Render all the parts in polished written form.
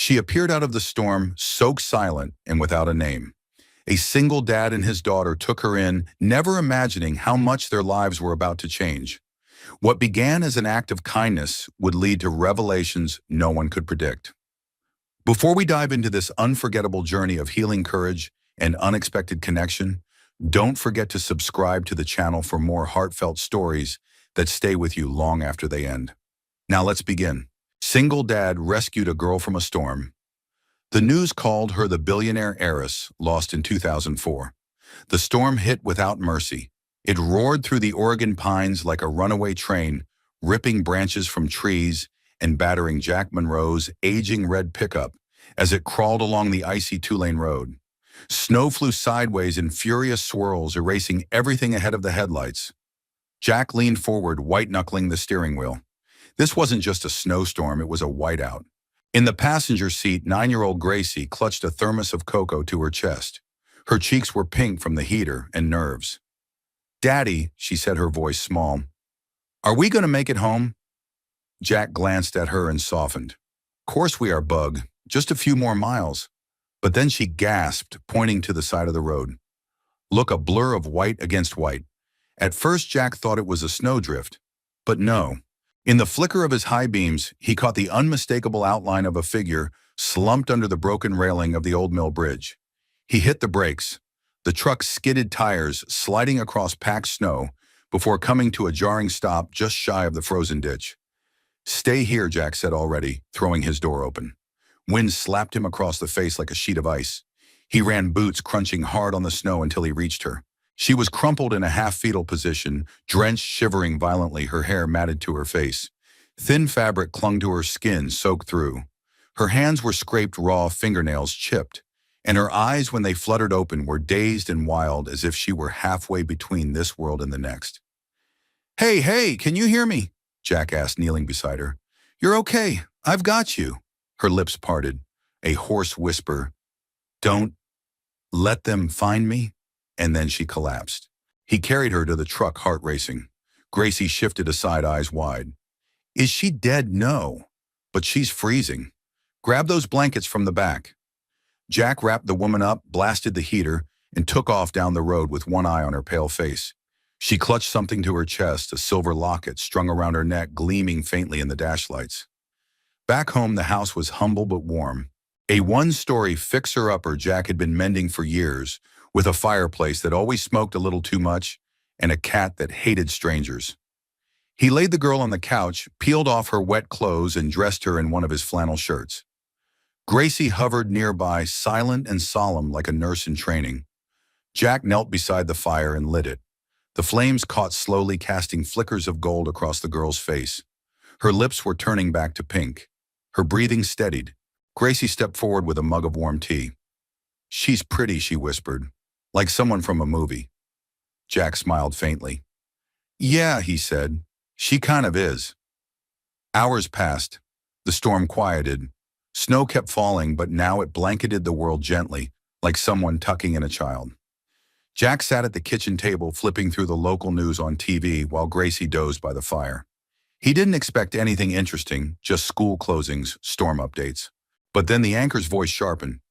She appeared out of the storm, soaked silent and without a name. A single dad and his daughter took her in, never imagining how much their lives were about to change. What began as an act of kindness would lead to revelations no one could predict. Before we dive into this unforgettable journey of healing courage and unexpected connection, don't forget to subscribe to the channel for more heartfelt stories that stay with you long after they end. Now let's begin. Single dad rescued a girl from a storm. The news called her the Billionaire Heiress, lost in 2004. The storm hit without mercy. It roared through the Oregon pines like a runaway train, ripping branches from trees and battering Jack Monroe's aging red pickup as it crawled along the icy two-lane road. Snow flew sideways in furious swirls, erasing everything ahead of the headlights. Jack leaned forward, white-knuckling the steering wheel. This wasn't just a snowstorm, it was a whiteout. In the passenger seat, 9-year-old Gracie clutched a thermos of cocoa to her chest. Her cheeks were pink from the heater and nerves. "Daddy," she said, her voice small, "are we going to make it home?" Jack glanced at her and softened. "Course we are, Bug. Just a few more miles." But then she gasped, pointing to the side of the road. Look, a blur of white against white. At first, Jack thought it was a snowdrift. But no. In the flicker of his high beams, he caught the unmistakable outline of a figure slumped under the broken railing of the old mill bridge. He hit the brakes. The truck skidded tires, sliding across packed snow before coming to a jarring stop just shy of the frozen ditch. "Stay here," Jack said already, throwing his door open. Wind slapped him across the face like a sheet of ice. He ran, boots crunching hard on the snow until he reached her. She was crumpled in a half-fetal position, drenched, shivering violently, her hair matted to her face. Thin fabric clung to her skin, soaked through. Her hands were scraped raw, fingernails chipped, and her eyes, when they fluttered open, were dazed and wild, as if she were halfway between this world and the next. "Hey, hey, can you hear me?" Jack asked, kneeling beside her. "You're okay. I've got you." Her lips parted, a hoarse whisper. "Don't let them find me?" And then she collapsed. He carried her to the truck, heart racing. Gracie shifted aside, eyes wide. "Is she dead?" "No, but she's freezing. Grab those blankets from the back." Jack wrapped the woman up, blasted the heater, and took off down the road with one eye on her pale face. She clutched something to her chest, a silver locket strung around her neck, gleaming faintly in the dashlights. Back home, the house was humble but warm. A one-story fixer-upper Jack had been mending for years, with a fireplace that always smoked a little too much and a cat that hated strangers. He laid the girl on the couch, peeled off her wet clothes, and dressed her in one of his flannel shirts. Gracie hovered nearby, silent and solemn like a nurse in training. Jack knelt beside the fire and lit it. The flames caught slowly, casting flickers of gold across the girl's face. Her lips were turning back to pink. Her breathing steadied. Gracie stepped forward with a mug of warm tea. "She's pretty," she whispered, "like someone from a movie." Jack smiled faintly. "Yeah," he said, "she kind of is." Hours passed. The storm quieted. Snow kept falling, but now it blanketed the world gently, like someone tucking in a child. Jack sat at the kitchen table, flipping through the local news on TV while Gracie dozed by the fire. He didn't expect anything interesting, just school closings, storm updates. But then the anchor's voice sharpened.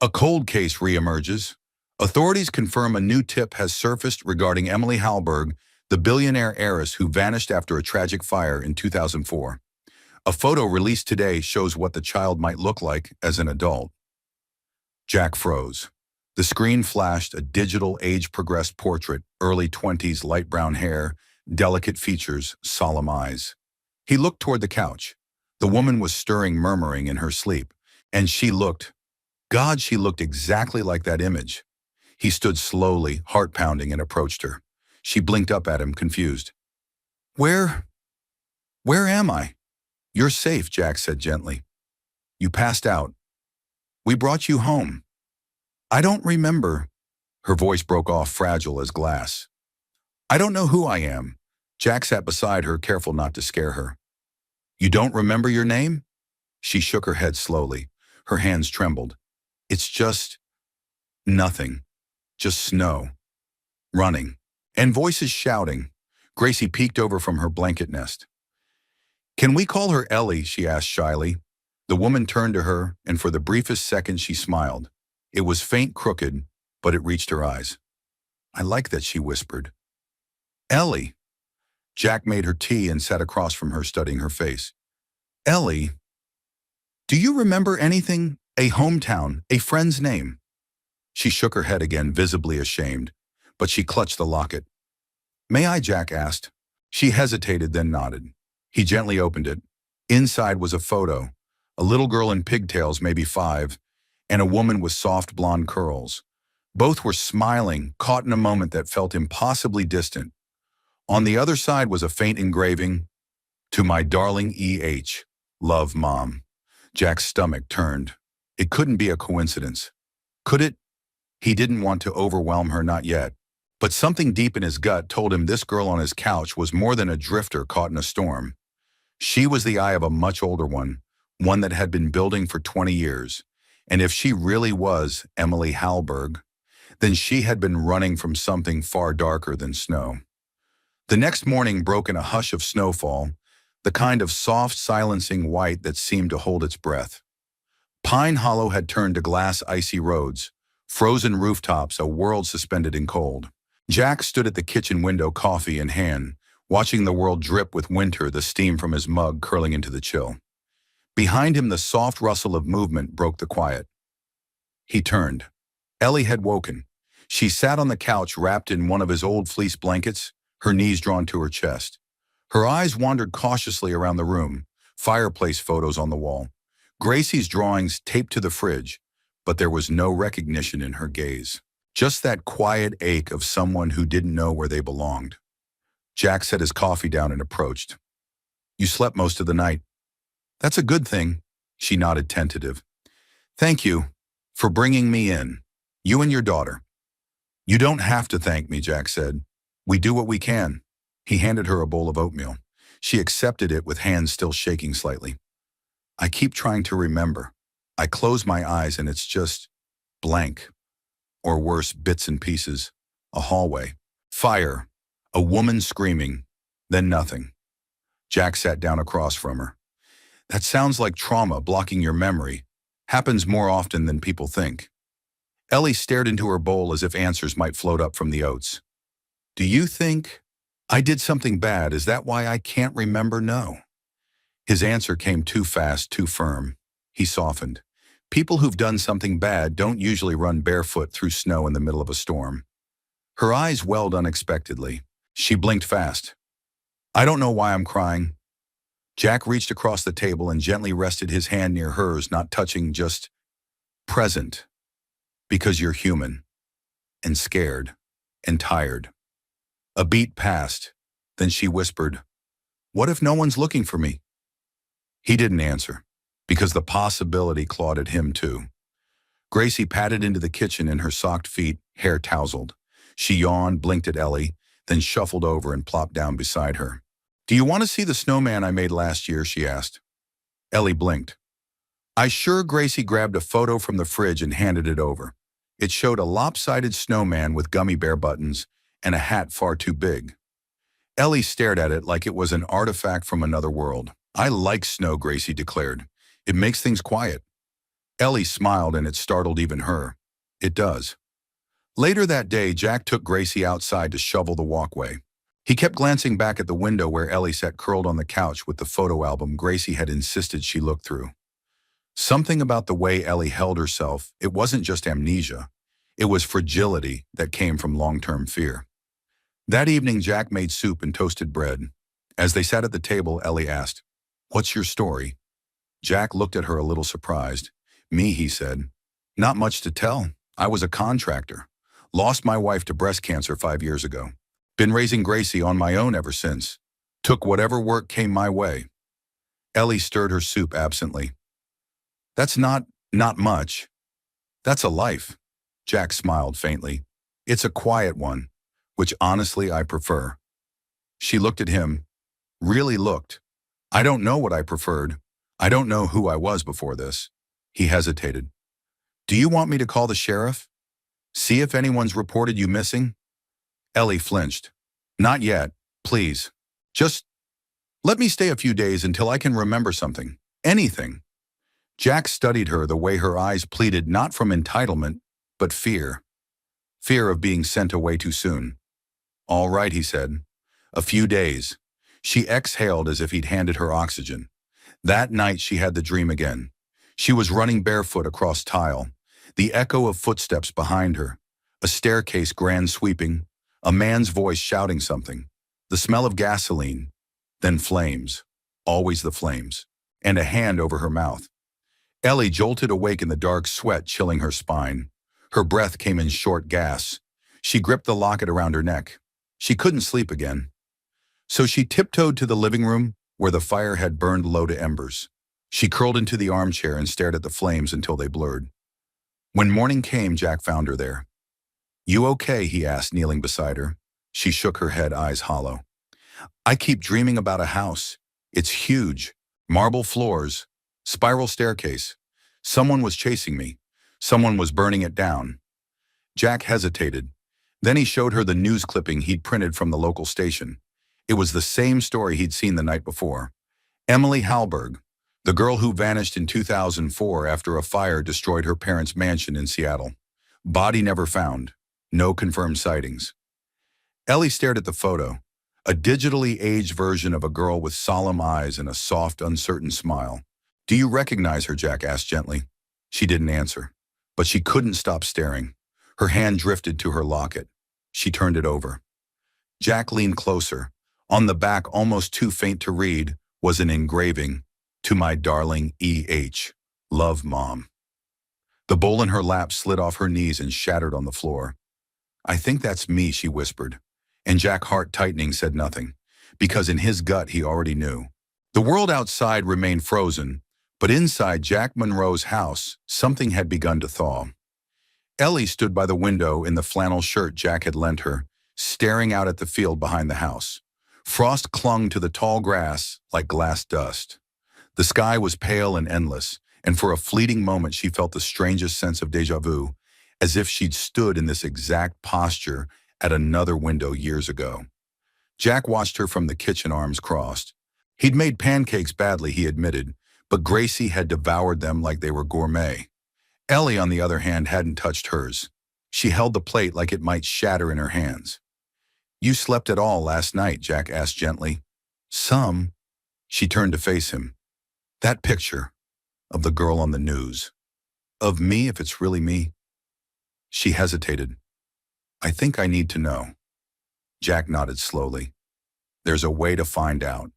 "A cold case reemerges. Authorities confirm a new tip has surfaced regarding Emily Halberg, the billionaire heiress who vanished after a tragic fire in 2004. A photo released today shows what the child might look like as an adult." Jack froze. The screen flashed a digital, age-progressed portrait, early 20s, light brown hair, delicate features, solemn eyes. He looked toward the couch. The woman was stirring, murmuring in her sleep, and she looked exactly like that image. He stood slowly, heart pounding, and approached her. She blinked up at him, confused. Where am I?" "You're safe," Jack said gently. "You passed out. We brought you home." "I don't remember." Her voice broke off, fragile as glass. "I don't know who I am." Jack sat beside her, careful not to scare her. "You don't remember your name?" She shook her head slowly. Her hands trembled. "It's just nothing. Just snow. Running. And voices shouting." Gracie peeked over from her blanket nest. "Can we call her Ellie?" she asked shyly. The woman turned to her, and for the briefest second she smiled. It was faint, crooked, but it reached her eyes. "I like that," she whispered. "Ellie." Jack made her tea and sat across from her, studying her face. "Ellie, do you remember anything? A hometown, a friend's name?" She shook her head again, visibly ashamed, but she clutched the locket. "May I?" Jack asked. She hesitated, then nodded. He gently opened it. Inside was a photo, a little girl in pigtails, maybe 5, and a woman with soft blonde curls. Both were smiling, caught in a moment that felt impossibly distant. On the other side was a faint engraving, "To my darling E.H. Love, Mom." Jack's stomach turned. It couldn't be a coincidence. Could it? He didn't want to overwhelm her, not yet. But something deep in his gut told him this girl on his couch was more than a drifter caught in a storm. She was the eye of a much older one that had been building for 20 years. And if she really was Emily Hallberg, then she had been running from something far darker than snow. The next morning broke in a hush of snowfall, the kind of soft, silencing white that seemed to hold its breath. Pine Hollow had turned to glass, icy roads, frozen rooftops, a world suspended in cold. Jack stood at the kitchen window, coffee in hand, watching the world drip with winter, the steam from his mug curling into the chill. Behind him, the soft rustle of movement broke the quiet. He turned. Ellie had woken. She sat on the couch, wrapped in one of his old fleece blankets, her knees drawn to her chest. Her eyes wandered cautiously around the room, fireplace photos on the wall, Gracie's drawings taped to the fridge, but there was no recognition in her gaze. Just that quiet ache of someone who didn't know where they belonged. Jack set his coffee down and approached. "You slept most of the night." "That's a good thing." She nodded, tentative. "Thank you for bringing me in. You and your daughter." "You don't have to thank me," Jack said. "We do what we can." He handed her a bowl of oatmeal. She accepted it with hands still shaking slightly. "I keep trying to remember. I close my eyes and it's just blank. Or worse, bits and pieces. A hallway. Fire. A woman screaming. Then nothing." Jack sat down across from her. "That sounds like trauma blocking your memory. Happens more often than people think." Ellie stared into her bowl as if answers might float up from the oats. "Do you think I did something bad? Is that why I can't remember?" "No." His answer came too fast, too firm. He softened. "People who've done something bad don't usually run barefoot through snow in the middle of a storm." Her eyes welled unexpectedly. She blinked fast. "I don't know why I'm crying." Jack reached across the table and gently rested his hand near hers, not touching, just present. "Because you're human. And scared. And tired." A beat passed. Then she whispered, "What if no one's looking for me?" He didn't answer, because the possibility clawed at him too. Gracie padded into the kitchen in her socked feet, hair tousled. She yawned, blinked at Ellie, then shuffled over and plopped down beside her. "Do you want to see the snowman I made last year?" she asked. Ellie blinked. "I sure." Gracie grabbed a photo from the fridge and handed it over. It showed a lopsided snowman with gummy bear buttons and a hat far too big. Ellie stared at it like it was an artifact from another world. "I like snow," Gracie declared. "It makes things quiet." Ellie smiled, and it startled even her. "It does." Later that day, Jack took Gracie outside to shovel the walkway. He kept glancing back at the window where Ellie sat curled on the couch with the photo album Gracie had insisted she look through. Something about the way Ellie held herself, it wasn't just amnesia. It was fragility that came from long-term fear. That evening, Jack made soup and toasted bread. As they sat at the table, Ellie asked, "What's your story?" Jack looked at her a little surprised. "Me," he said. "Not much to tell. I was a contractor. Lost my wife to breast cancer 5 years ago. Been raising Gracie on my own ever since. Took whatever work came my way." Ellie stirred her soup absently. "That's not much. That's a life." Jack smiled faintly. "It's a quiet one, which honestly I prefer." She looked at him. Really looked. "I don't know what I preferred. I don't know who I was before this." He hesitated. "Do you want me to call the sheriff? See if anyone's reported you missing?" Ellie flinched. "Not yet, please. Just let me stay a few days until I can remember something. Anything." Jack studied her the way her eyes pleaded not from entitlement, but fear. Fear of being sent away too soon. "All right," he said. "A few days." She exhaled as if he'd handed her oxygen. That night she had the dream again. She was running barefoot across tile, the echo of footsteps behind her, a staircase grand sweeping, a man's voice shouting something, the smell of gasoline, then flames, always the flames, and a hand over her mouth. Ellie jolted awake in the dark, sweat chilling her spine. Her breath came in short gasps. She gripped the locket around her neck. She couldn't sleep again. So she tiptoed to the living room, where the fire had burned low to embers. She curled into the armchair and stared at the flames until they blurred. When morning came, Jack found her there. "You okay?" he asked, kneeling beside her. She shook her head, eyes hollow. "I keep dreaming about a house. It's huge. Marble floors. Spiral staircase. Someone was chasing me. Someone was burning it down." Jack hesitated. Then he showed her the news clipping he'd printed from the local station. It was the same story he'd seen the night before. Emily Halberg, the girl who vanished in 2004 after a fire destroyed her parents' mansion in Seattle. Body never found. No confirmed sightings. Ellie stared at the photo, a digitally aged version of a girl with solemn eyes and a soft, uncertain smile. "Do you recognize her?" Jack asked gently. She didn't answer, but she couldn't stop staring. Her hand drifted to her locket. She turned it over. Jack leaned closer. On the back, almost too faint to read, was an engraving, "To my darling E.H. Love, Mom." The bowl in her lap slid off her knees and shattered on the floor. "I think that's me," she whispered. And Jack, heart tightening, said nothing, because in his gut he already knew. The world outside remained frozen, but inside Jack Monroe's house, something had begun to thaw. Ellie stood by the window in the flannel shirt Jack had lent her, staring out at the field behind the house. Frost clung to the tall grass like glass dust. The sky was pale and endless, and for a fleeting moment she felt the strangest sense of déjà vu, as if she'd stood in this exact posture at another window years ago. Jack watched her from the kitchen, arms crossed. He'd made pancakes badly, he admitted, but Gracie had devoured them like they were gourmet. Ellie, on the other hand, hadn't touched hers. She held the plate like it might shatter in her hands. "You slept at all last night?" Jack asked gently. "Some." She turned to face him. "That picture of the girl on the news. Of me, if it's really me." She hesitated. "I think I need to know." Jack nodded slowly. "There's a way to find out."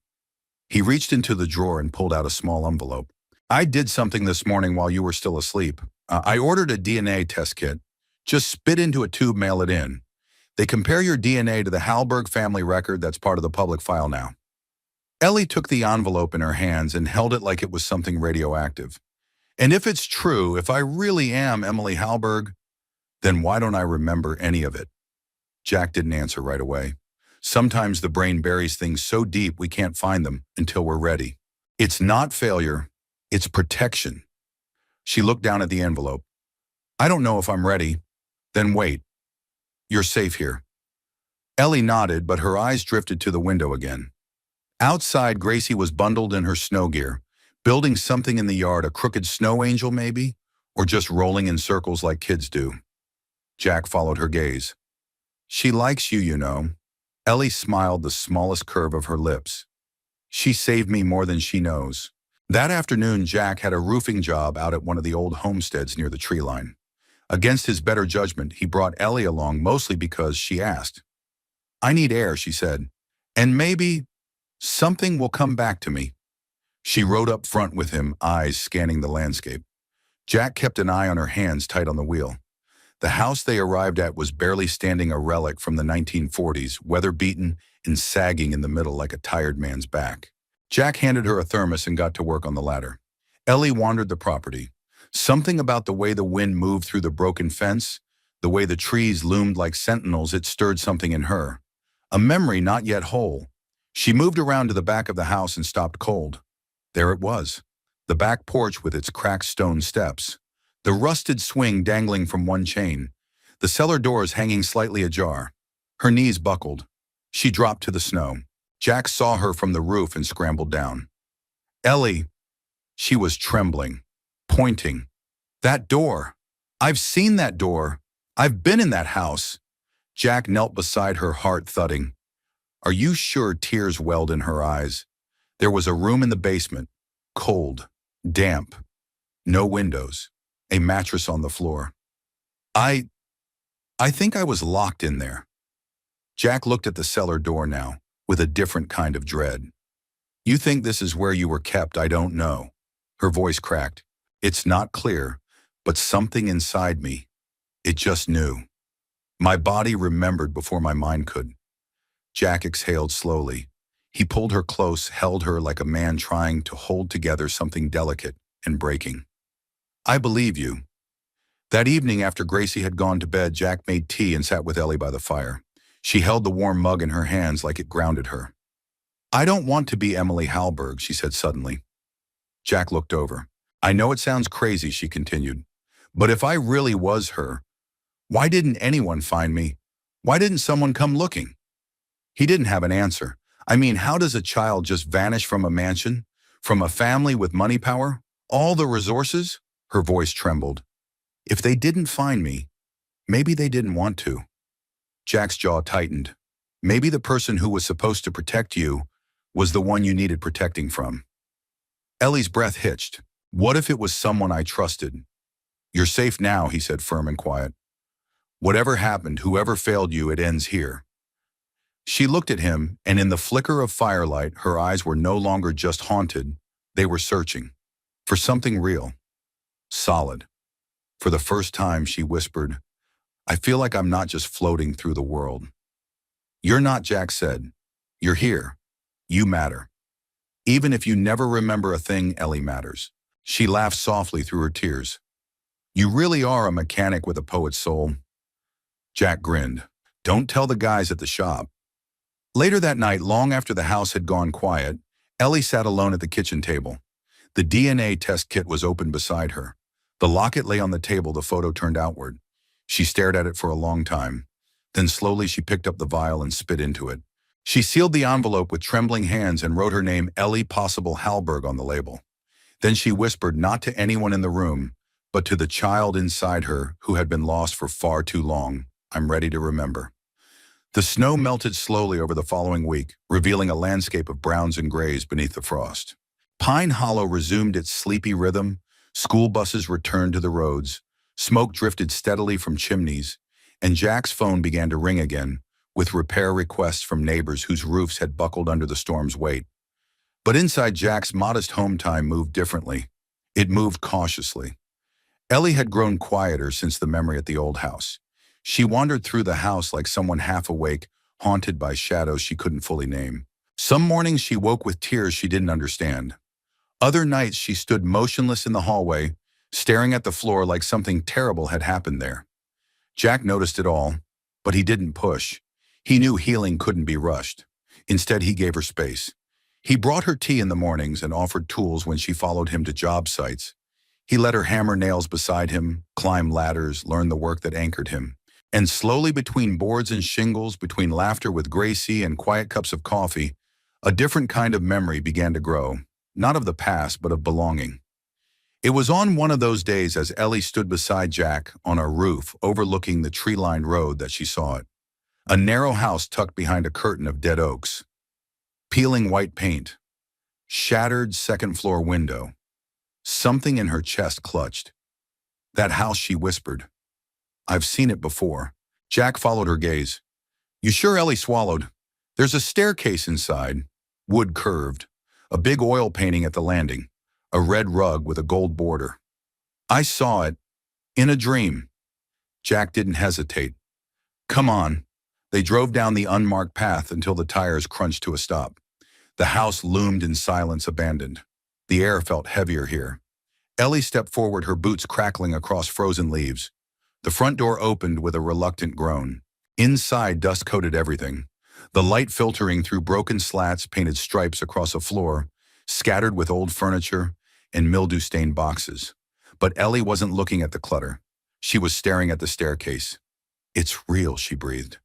He reached into the drawer and pulled out a small envelope. "I did something this morning while you were still asleep. I ordered a DNA test kit. Just spit into a tube, mail it in. They compare your DNA to the Halberg family record that's part of the public file now." Ellie took the envelope in her hands and held it like it was something radioactive. "And if it's true, if I really am Emily Halberg, then why don't I remember any of it?" Jack didn't answer right away. Sometimes the brain buries things so deep we can't find them until we're ready. It's not failure, it's protection. She looked down at the envelope. "I don't know if I'm ready." "Then wait. You're safe here." Ellie nodded, but her eyes drifted to the window again. Outside, Gracie was bundled in her snow gear, building something in the yard, a crooked snow angel maybe, or just rolling in circles like kids do. Jack followed her gaze. "She likes you, you know." Ellie smiled, the smallest curve of her lips. "She saved me more than she knows." That afternoon, Jack had a roofing job out at one of the old homesteads near the tree line. Against his better judgment, he brought Ellie along mostly because she asked. "I need air," she said, "and maybe something will come back to me." She rode up front with him, eyes scanning the landscape. Jack kept an eye on her, hands tight on the wheel. The house they arrived at was barely standing, a relic from the 1940s, weather-beaten and sagging in the middle like a tired man's back. Jack handed her a thermos and got to work on the ladder. Ellie wandered the property. Something about the way the wind moved through the broken fence, the way the trees loomed like sentinels, it stirred something in her. A memory not yet whole. She moved around to the back of the house and stopped cold. There it was, the back porch with its cracked stone steps, the rusted swing dangling from one chain, the cellar doors hanging slightly ajar. Her knees buckled. She dropped to the snow. Jack saw her from the roof and scrambled down. "Ellie!" She was trembling. pointing. That door. I've seen that door. I've been in that house. Jack knelt beside her, heart thudding. Are you sure? Tears welled in her eyes. There was a room in the basement. Cold. Damp. No windows. A mattress on the floor. I think I was locked in there. Jack looked at the cellar door now, with a different kind of dread. You think this is where you were kept? I don't know. Her voice cracked. It's not clear, but something inside me. It just knew. My body remembered before my mind could. Jack exhaled slowly. He pulled her close, held her like a man trying to hold together something delicate and breaking. I believe you. That evening after Gracie had gone to bed, Jack made tea and sat with Ellie by the fire. She held the warm mug in her hands like it grounded her. I don't want to be Emily Hallberg, she said suddenly. Jack looked over. I know it sounds crazy, she continued, but if I really was her, why didn't anyone find me? Why didn't someone come looking? He didn't have an answer. I mean, how does a child just vanish from a mansion? From a family with money power? All the resources? Her voice trembled. If they didn't find me, maybe they didn't want to. Jack's jaw tightened. Maybe the person who was supposed to protect you was the one you needed protecting from. Ellie's breath hitched. What if it was someone I trusted? You're safe now, he said, firm and quiet. Whatever happened, whoever failed you, it ends here. She looked at him, and in the flicker of firelight, her eyes were no longer just haunted. They were searching for something real, solid. For the first time, she whispered, I feel like I'm not just floating through the world. You're not, Jack said. You're here. You matter. Even if you never remember a thing, Ellie matters. She laughed softly through her tears. You really are a mechanic with a poet's soul. Jack grinned. Don't tell the guys at the shop. Later that night, long after the house had gone quiet, Ellie sat alone at the kitchen table. The DNA test kit was open beside her. The locket lay on the table, the photo turned outward. She stared at it for a long time. Then slowly she picked up the vial and spit into it. She sealed the envelope with trembling hands and wrote her name, Ellie Possible Hallberg, on the label. Then she whispered, not to anyone in the room, but to the child inside her who had been lost for far too long, I'm ready to remember. The snow melted slowly over the following week, revealing a landscape of browns and grays beneath the frost. Pine Hollow resumed its sleepy rhythm. School buses returned to the roads. Smoke drifted steadily from chimneys, and Jack's phone began to ring again, with repair requests from neighbors whose roofs had buckled under the storm's weight. But inside Jack's modest home time moved differently. It moved cautiously. Ellie had grown quieter since the memory at the old house. She wandered through the house like someone half awake, haunted by shadows she couldn't fully name. Some mornings she woke with tears she didn't understand. Other nights she stood motionless in the hallway, staring at the floor like something terrible had happened there. Jack noticed it all, but he didn't push. He knew healing couldn't be rushed. Instead, he gave her space. He brought her tea in the mornings and offered tools when she followed him to job sites. He let her hammer nails beside him, climb ladders, learn the work that anchored him. And slowly, between boards and shingles, between laughter with Gracie and quiet cups of coffee, a different kind of memory began to grow, not of the past, but of belonging. It was on one of those days as Ellie stood beside Jack on a roof overlooking the tree-lined road that she saw it. A narrow house tucked behind a curtain of dead oaks. Peeling white paint. Shattered second-floor window. Something in her chest clutched. That house, she whispered. I've seen it before. Jack followed her gaze. You sure? Ellie swallowed. There's a staircase inside, wood curved, a big oil painting at the landing, a red rug with a gold border. I saw it in a dream. Jack didn't hesitate. Come on. They drove down the unmarked path until the tires crunched to a stop. The house loomed in silence, abandoned. The air felt heavier here. Ellie stepped forward, her boots crackling across frozen leaves. The front door opened with a reluctant groan. Inside, dust coated everything. The light filtering through broken slats painted stripes across a floor, scattered with old furniture and mildew-stained boxes. But Ellie wasn't looking at the clutter. She was staring at the staircase. It's real, she breathed.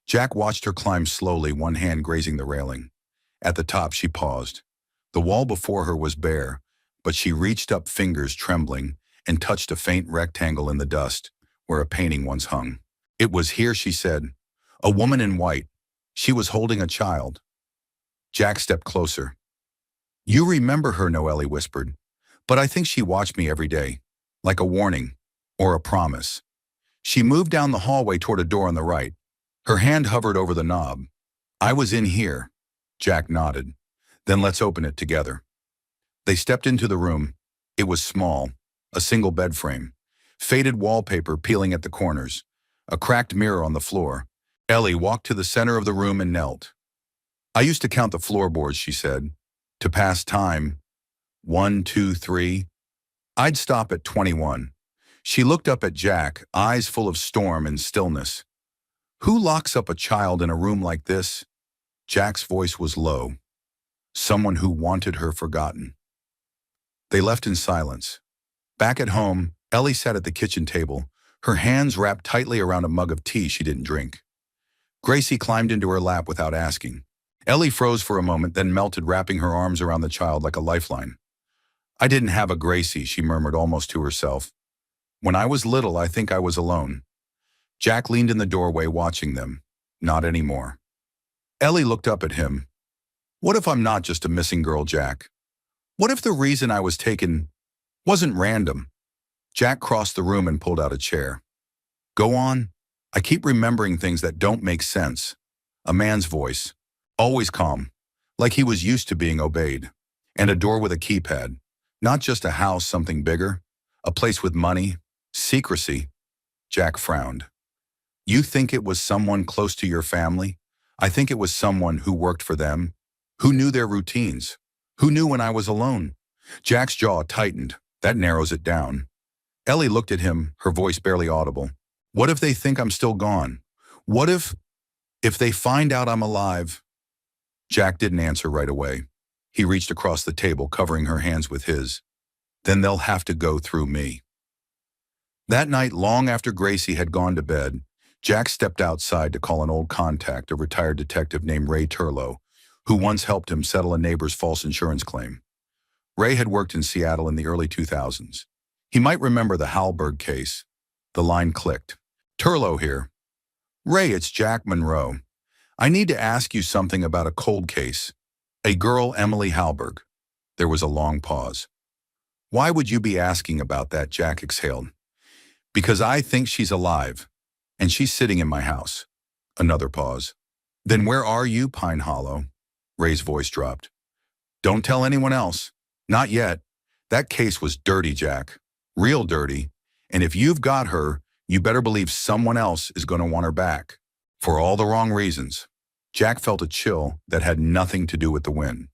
Jack watched her climb slowly, one hand grazing the railing. At the top, she paused. The wall before her was bare, but she reached up, fingers trembling, and touched a faint rectangle in the dust where a painting once hung. It was here, she said. A woman in white. She was holding a child. Jack stepped closer. You remember her, Noelle whispered. But I think she watched me every day, like a warning or a promise. She moved down the hallway toward a door on the right. Her hand hovered over the knob. I was in here. Jack nodded. Then let's open it together. They stepped into the room. It was small, a single bed frame, faded wallpaper peeling at the corners, a cracked mirror on the floor. Ellie walked to the center of the room and knelt. I used to count the floorboards, she said, to pass time. 1, 2, 3. I'd stop at 21. She looked up at Jack, eyes full of storm and stillness. Who locks up a child in a room like this? Jack's voice was low. Someone who wanted her forgotten. They left in silence. Back at home, Ellie sat at the kitchen table, her hands wrapped tightly around a mug of tea she didn't drink. Gracie climbed into her lap without asking. Ellie froze for a moment, then melted, wrapping her arms around the child like a lifeline. I didn't have a Gracie, she murmured almost to herself. When I was little, I think I was alone. Jack leaned in the doorway watching them. Not anymore. Ellie looked up at him. What if I'm not just a missing girl, Jack? What if the reason I was taken wasn't random? Jack crossed the room and pulled out a chair. Go on. I keep remembering things that don't make sense. A man's voice, always calm, like he was used to being obeyed. And a door with a keypad. Not just a house, something bigger. A place with money, secrecy. Jack frowned. You think it was someone close to your family? I think it was someone who worked for them, who knew their routines, who knew when I was alone. Jack's jaw tightened. That narrows it down. Ellie looked at him, her voice barely audible. What if they think I'm still gone? What if they find out I'm alive? Jack didn't answer right away. He reached across the table, covering her hands with his. Then they'll have to go through me. That night, long after Gracie had gone to bed, Jack stepped outside to call an old contact, a retired detective named Ray Turlow, who once helped him settle a neighbor's false insurance claim. Ray had worked in Seattle in the early 2000s. He might remember the Hallberg case. The line clicked. Turlow here. Ray, it's Jack Monroe. I need to ask you something about a cold case. A girl, Emily Hallberg. There was a long pause. Why would you be asking about that? Jack exhaled. Because I think she's alive, and she's sitting in my house. Another pause. Then where are you, Pine Hollow? Ray's voice dropped. Don't tell anyone else. Not yet. That case was dirty, Jack. Real dirty. And if you've got her, you better believe someone else is going to want her back. For all the wrong reasons. Jack felt a chill that had nothing to do with the win.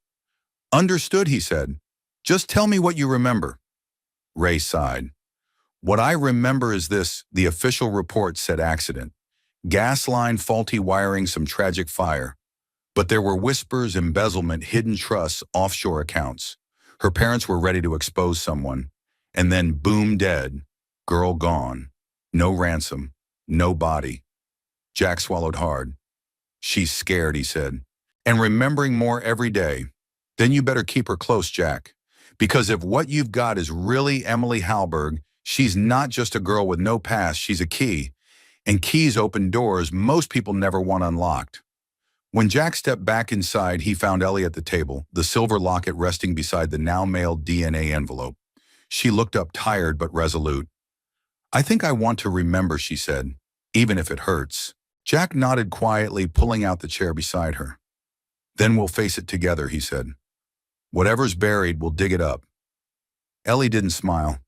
Understood, he said. Just tell me what you remember. Ray sighed. What I remember is this. The official report said accident. Gas line, faulty wiring, some tragic fire. But there were whispers, embezzlement, hidden trusts, offshore accounts. Her parents were ready to expose someone. And then boom, dead. Girl gone. No ransom. No body. Jack swallowed hard. She's scared, he said. And remembering more every day. Then you better keep her close, Jack. Because if what you've got is really Emily Hallberg, she's not just a girl with no past, she's a key. And keys open doors most people never want unlocked. When Jack stepped back inside, he found Ellie at the table, the silver locket resting beside the now-mailed DNA envelope. She looked up, tired but resolute. I think I want to remember, she said, even if it hurts. Jack nodded quietly, pulling out the chair beside her. Then we'll face it together, he said. Whatever's buried, we'll dig it up. Ellie didn't smile,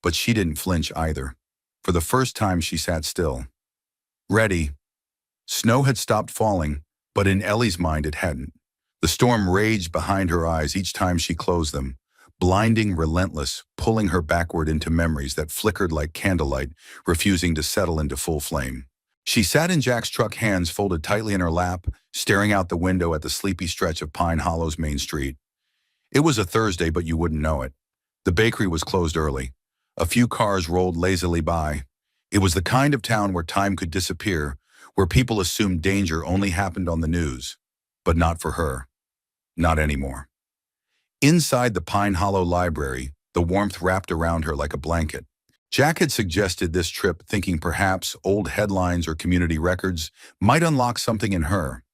but she didn't flinch either. For the first time, she sat still. Ready. Snow had stopped falling, but in Ellie's mind it hadn't. The storm raged behind her eyes each time she closed them, blinding, relentless, pulling her backward into memories that flickered like candlelight, refusing to settle into full flame. She sat in Jack's truck, hands folded tightly in her lap, staring out the window at the sleepy stretch of Pine Hollow's main street. It was a Thursday, but you wouldn't know it. The bakery was closed early. A few cars rolled lazily by. It was the kind of town where time could disappear, where people assumed danger only happened on the news. But not for her. Not anymore. Inside the Pine Hollow Library, the warmth wrapped around her like a blanket. Jack had suggested this trip thinking perhaps old headlines or community records might unlock something in her.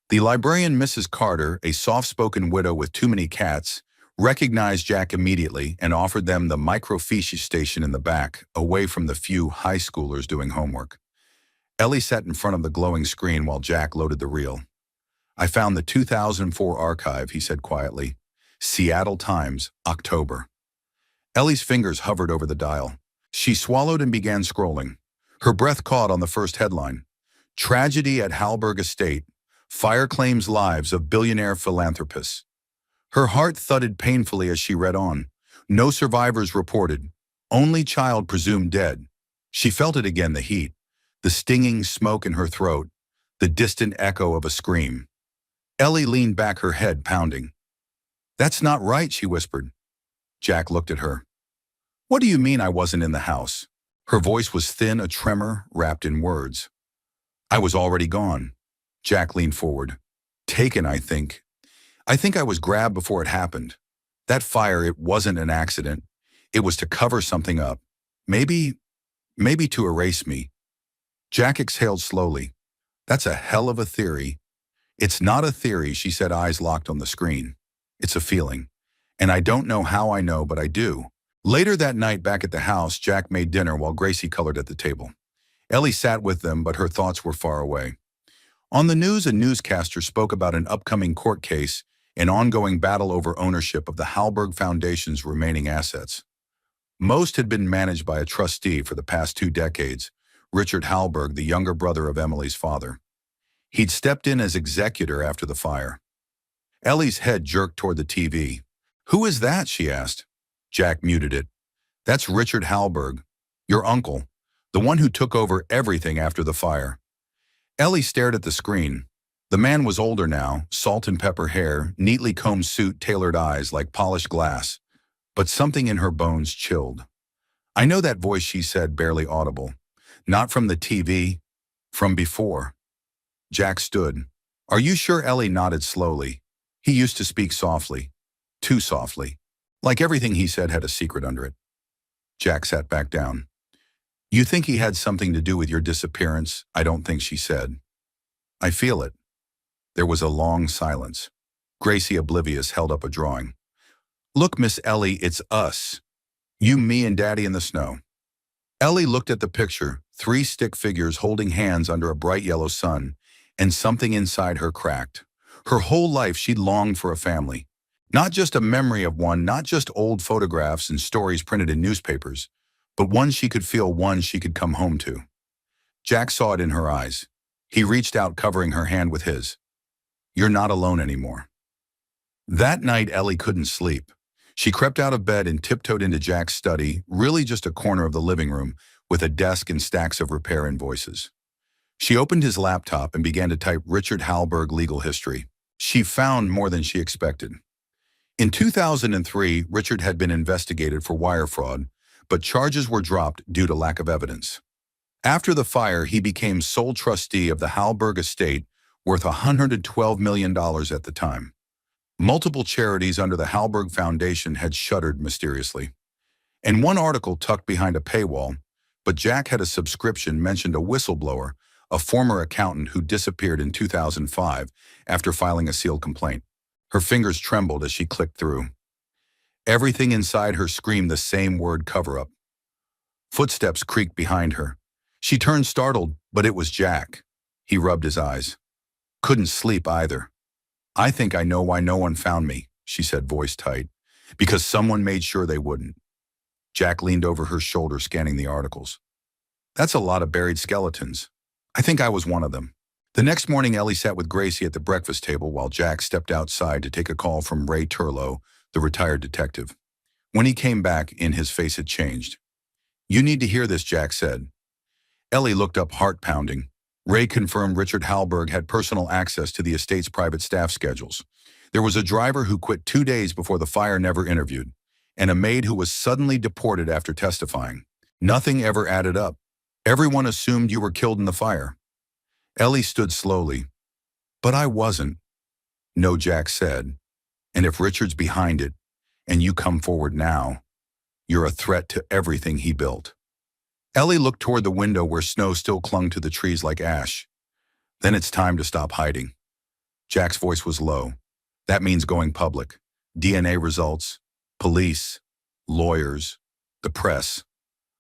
The librarian Mrs. Carter, a soft-spoken widow with too many cats, recognized Jack immediately and offered them the microfiche station in the back, away from the few high schoolers doing homework. Ellie sat in front of the glowing screen while Jack loaded the reel. "I found the 2004 archive," he said quietly. "Seattle Times, October." Ellie's fingers hovered over the dial. She swallowed and began scrolling. Her breath caught on the first headline. "Tragedy at Halberg Estate. Fire claims lives of billionaire philanthropists." Her heart thudded painfully as she read on. No survivors reported. Only child presumed dead. She felt it again, the heat, the stinging smoke in her throat, the distant echo of a scream. Ellie leaned back, her head pounding. "That's not right," she whispered. Jack looked at her. "What do you mean I wasn't in the house?" Her voice was thin, a tremor wrapped in words. "I was already gone." Jack leaned forward. "Taken, I think. I think I was grabbed before it happened. That fire, it wasn't an accident. It was to cover something up. Maybe to erase me." Jack exhaled slowly. "That's a hell of a theory." "It's not a theory," she said, eyes locked on the screen. "It's a feeling. And I don't know how I know, but I do." Later that night, back at the house, Jack made dinner while Gracie colored at the table. Ellie sat with them, but her thoughts were far away. On the news, a newscaster spoke about an upcoming court case, an ongoing battle over ownership of the Halberg Foundation's remaining assets. Most had been managed by a trustee for the past 2 decades, Richard Halberg, the younger brother of Emily's father. He'd stepped in as executor after the fire. Ellie's head jerked toward the TV. "Who is that?" she asked. Jack muted it. "That's Richard Halberg, your uncle, the one who took over everything after the fire." Ellie stared at the screen. The man was older now, salt and pepper hair, neatly combed suit, tailored eyes like polished glass. But something in her bones chilled. "I know that voice," she said, barely audible. "Not from the TV, from before." Jack stood. "Are you sure?" Ellie nodded slowly. "He used to speak softly. Too softly. Like everything he said had a secret under it." Jack sat back down. "You think he had something to do with your disappearance?" "I don't think," she said. "I feel it." There was a long silence. Gracie, oblivious, held up a drawing. "Look, Miss Ellie, it's us. You, me, and Daddy in the snow." Ellie looked at the picture, 3 stick figures holding hands under a bright yellow sun, and something inside her cracked. Her whole life she'd longed for a family. Not just a memory of one, not just old photographs and stories printed in newspapers, but one she could feel, one she could come home to. Jack saw it in her eyes. He reached out, covering her hand with his. "You're not alone anymore." That night, Ellie couldn't sleep. She crept out of bed and tiptoed into Jack's study, really just a corner of the living room, with a desk and stacks of repair invoices. She opened his laptop and began to type Richard Halberg legal history. She found more than she expected. In 2003, Richard had been investigated for wire fraud, but charges were dropped due to lack of evidence. After the fire, he became sole trustee of the Halberg estate, worth $112 million at the time. Multiple charities under the Halberg Foundation had shuttered mysteriously. And one article tucked behind a paywall, but Jack had a subscription, mentioned a whistleblower, a former accountant who disappeared in 2005 after filing a sealed complaint. Her fingers trembled as she clicked through. Everything inside her screamed the same word: cover-up. Footsteps creaked behind her. She turned, startled, but it was Jack. He rubbed his eyes. "Couldn't sleep either." "I think I know why no one found me," she said, voice tight. "Because someone made sure they wouldn't." Jack leaned over her shoulder, scanning the articles. "That's a lot of buried skeletons. I think I was one of them." The next morning, Ellie sat with Gracie at the breakfast table while Jack stepped outside to take a call from Ray Turlow, the retired detective. When he came back in, his face had changed. "You need to hear this," Jack said. Ellie looked up, heart pounding. Ray confirmed Richard Halberg had personal access to the estate's private staff schedules. There was a driver who quit 2 days before the fire, never interviewed, and a maid who was suddenly deported after testifying. Nothing ever added up. Everyone assumed you were killed in the fire. Ellie stood slowly. "But I wasn't." "No," Jack said. And if Richard's behind it, and you come forward now, you're a threat to everything he built. Ellie looked toward the window where snow still clung to the trees like ash. Then it's time to stop hiding. Jack's voice was low. That means going public. DNA results, police, lawyers, the press.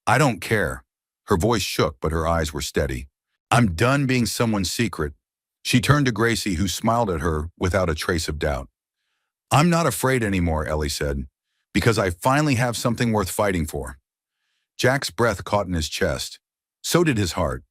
I don't care. Her voice shook, but her eyes were steady. I'm done being someone's secret. She turned to Gracie, who smiled at her without a trace of doubt. I'm not afraid anymore, Ellie said, because I finally have something worth fighting for. Jack's breath caught in his chest. So did his heart.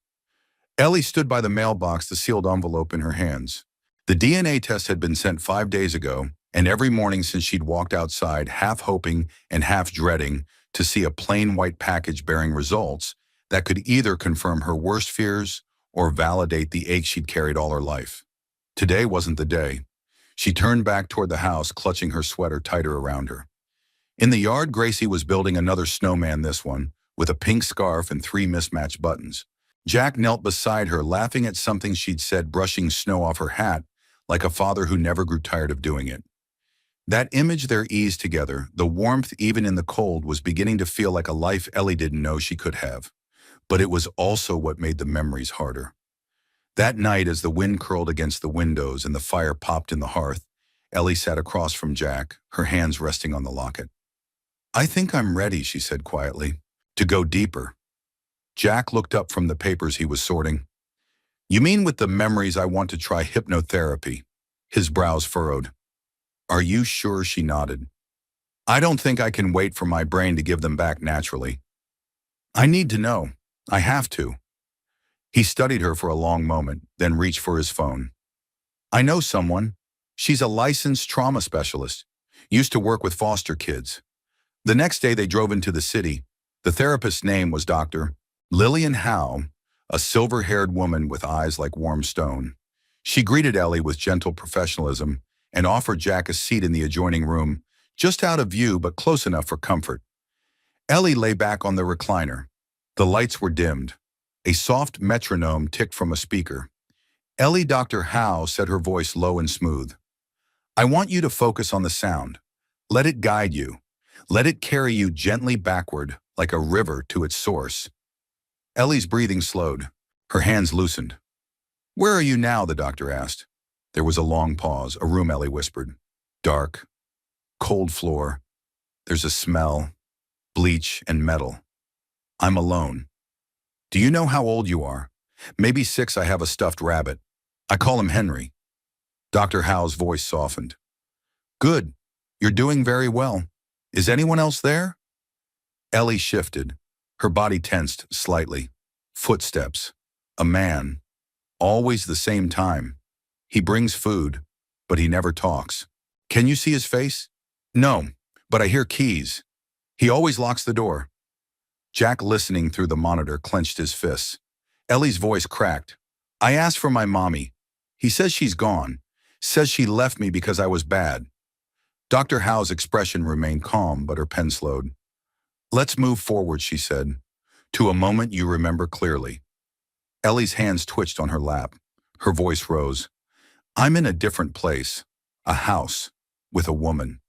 Ellie stood by the mailbox, the sealed envelope in her hands. The DNA test had been sent 5 days ago, and every morning since she'd walked outside, half hoping and half dreading to see a plain white package bearing results that could either confirm her worst fears or validate the ache she'd carried all her life. Today wasn't the day. She turned back toward the house, clutching her sweater tighter around her. In the yard, Gracie was building another snowman, this one, with a pink scarf and 3 mismatched buttons. Jack knelt beside her, laughing at something she'd said, brushing snow off her hat, like a father who never grew tired of doing it. That image, their ease together, the warmth even in the cold, was beginning to feel like a life Ellie didn't know she could have. But it was also what made the memories harder. That night, as the wind curled against the windows and the fire popped in the hearth, Ellie sat across from Jack, her hands resting on the locket. I think I'm ready, she said quietly, to go deeper. Jack looked up from the papers he was sorting. You mean with the memories I want to try hypnotherapy? His brows furrowed. Are you sure? She nodded. I don't think I can wait for my brain to give them back naturally. I need to know. I have to. He studied her for a long moment, then reached for his phone. I know someone. She's a licensed trauma specialist. Used to work with foster kids. The next day they drove into the city. The therapist's name was Dr. Lillian Howe, a silver-haired woman with eyes like warm stone. She greeted Ellie with gentle professionalism and offered Jack a seat in the adjoining room, just out of view but close enough for comfort. Ellie lay back on the recliner. The lights were dimmed. A soft metronome ticked from a speaker. Ellie, Dr. Howe said, her voice low and smooth. I want you to focus on the sound. Let it guide you. Let it carry you gently backward, like a river to its source. Ellie's breathing slowed. Her hands loosened. Where are you now? The doctor asked. There was a long pause. A room, Ellie whispered. Dark. Cold floor. There's a smell. Bleach and metal. I'm alone. Do you know how old you are? Maybe 6. I have a stuffed rabbit. I call him Henry. Dr. Howe's voice softened. Good. You're doing very well. Is anyone else there? Ellie shifted. Her body tensed slightly. Footsteps. A man. Always the same time. He brings food, but he never talks. Can you see his face? No, but I hear keys. He always locks the door. Jack, listening through the monitor, clenched his fists. Ellie's voice cracked. I asked for my mommy. He says she's gone. Says she left me because I was bad. Dr. Howe's expression remained calm, but her pen slowed. Let's move forward, she said, to a moment you remember clearly. Ellie's hands twitched on her lap. Her voice rose. I'm in a different place. A house. With a woman.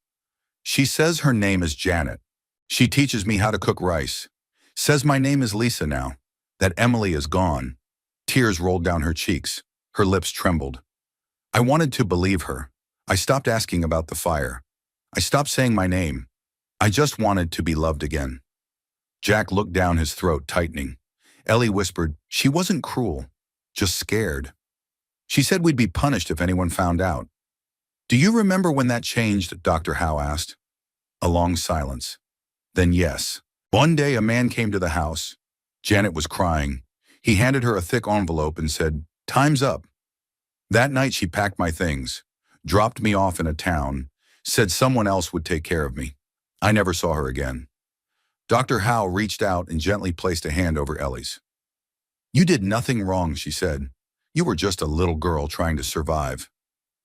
She says her name is Janet. She teaches me how to cook rice. Says my name is Lisa now. That Emily is gone. Tears rolled down her cheeks. Her lips trembled. I wanted to believe her. I stopped asking about the fire. I stopped saying my name. I just wanted to be loved again. Jack looked down, his throat tightening. Ellie whispered, she wasn't cruel, just scared. She said we'd be punished if anyone found out. Do you remember when that changed? Dr. Howe asked. A long silence. Then yes. One day a man came to the house. Janet was crying. He handed her a thick envelope and said, time's up. That night she packed my things, dropped me off in a town, said someone else would take care of me. I never saw her again. Dr. Howe reached out and gently placed a hand over Ellie's. You did nothing wrong, she said. You were just a little girl trying to survive.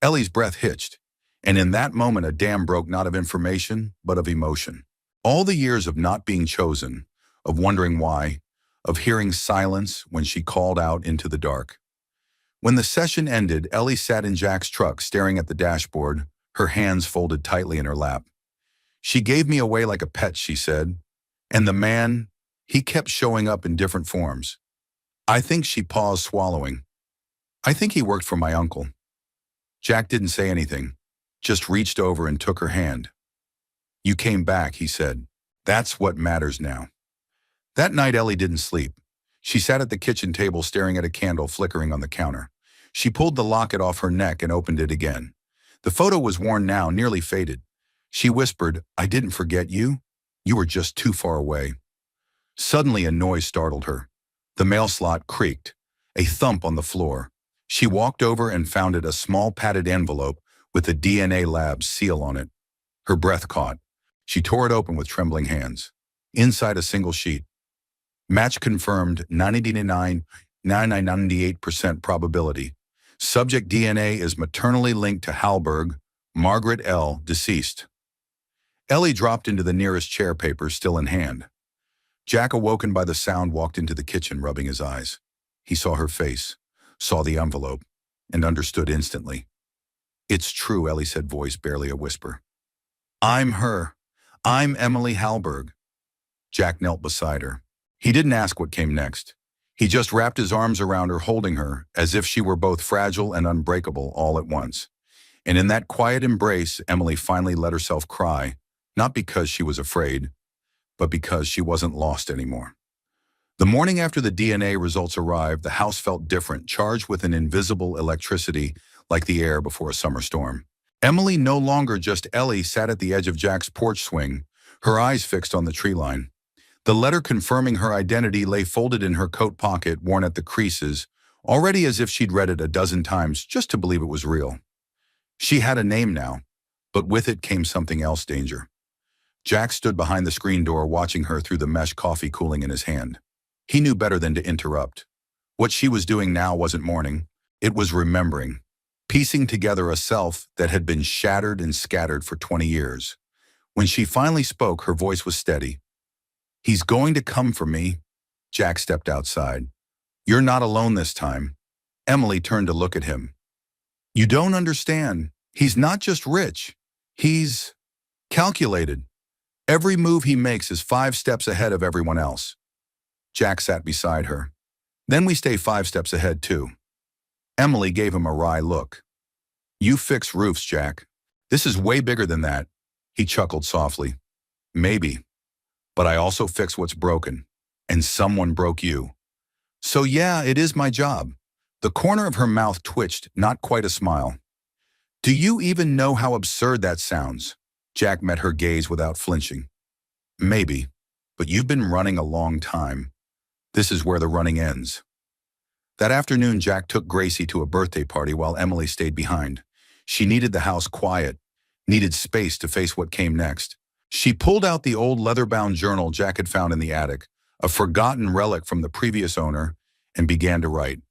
Ellie's breath hitched, and in that moment a dam broke, not of information, but of emotion. All the years of not being chosen, of wondering why, of hearing silence when she called out into the dark. When the session ended, Ellie sat in Jack's truck, staring at the dashboard, her hands folded tightly in her lap. She gave me away like a pet, she said. And the man, he kept showing up in different forms. I think she paused, swallowing. I think he worked for my uncle. Jack didn't say anything, just reached over and took her hand. You came back, he said. That's what matters now. That night, Ellie didn't sleep. She sat at the kitchen table staring at a candle flickering on the counter. She pulled the locket off her neck and opened it again. The photo was worn now, nearly faded. She whispered, I didn't forget you. You were just too far away. Suddenly, a noise startled her. The mail slot creaked. A thump on the floor. She walked over and found it a small padded envelope with the DNA lab's seal on it. Her breath caught. She tore it open with trembling hands. Inside a single sheet. Match confirmed, 99.98% probability. Subject DNA is maternally linked to Halberg, Margaret L., deceased. Ellie dropped into the nearest chair, paper still in hand. Jack, awoken by the sound, walked into the kitchen, rubbing his eyes. He saw her face, saw the envelope, and understood instantly. It's true, Ellie said, voice barely a whisper. I'm her. I'm Emily Halberg. Jack knelt beside her. He didn't ask what came next. He just wrapped his arms around her, holding her, as if she were both fragile and unbreakable all at once. And in that quiet embrace, Emily finally let herself cry, not because she was afraid, but because she wasn't lost anymore. The morning after the DNA results arrived, the house felt different, charged with an invisible electricity like the air before a summer storm. Emily, no longer just Ellie, sat at the edge of Jack's porch swing, her eyes fixed on the tree line. The letter confirming her identity lay folded in her coat pocket, worn at the creases, already as if she'd read it a dozen times just to believe it was real. She had a name now, but with it came something else, danger. Jack stood behind the screen door, watching her through the mesh coffee cooling in his hand. He knew better than to interrupt. What she was doing now wasn't mourning. It was remembering, piecing together a self that had been shattered and scattered for 20 years. When she finally spoke, her voice was steady. He's going to come for me. Jack stepped outside. You're not alone this time. Emily turned to look at him. You don't understand. He's not just rich. He's calculated. Every move he makes is 5 steps ahead of everyone else. Jack sat beside her. Then we stay 5 steps ahead, too. Emily gave him a wry look. You fix roofs, Jack. This is way bigger than that. He chuckled softly. Maybe. But I also fix what's broken. And someone broke you. So yeah, it is my job. The corner of her mouth twitched, not quite a smile. Do you even know how absurd that sounds? Jack met her gaze without flinching. Maybe, but you've been running a long time. This is where the running ends. That afternoon, Jack took Gracie to a birthday party while Emily stayed behind. She needed the house quiet, needed space to face what came next. She pulled out the old leather-bound journal Jack had found in the attic, a forgotten relic from the previous owner, and began to write.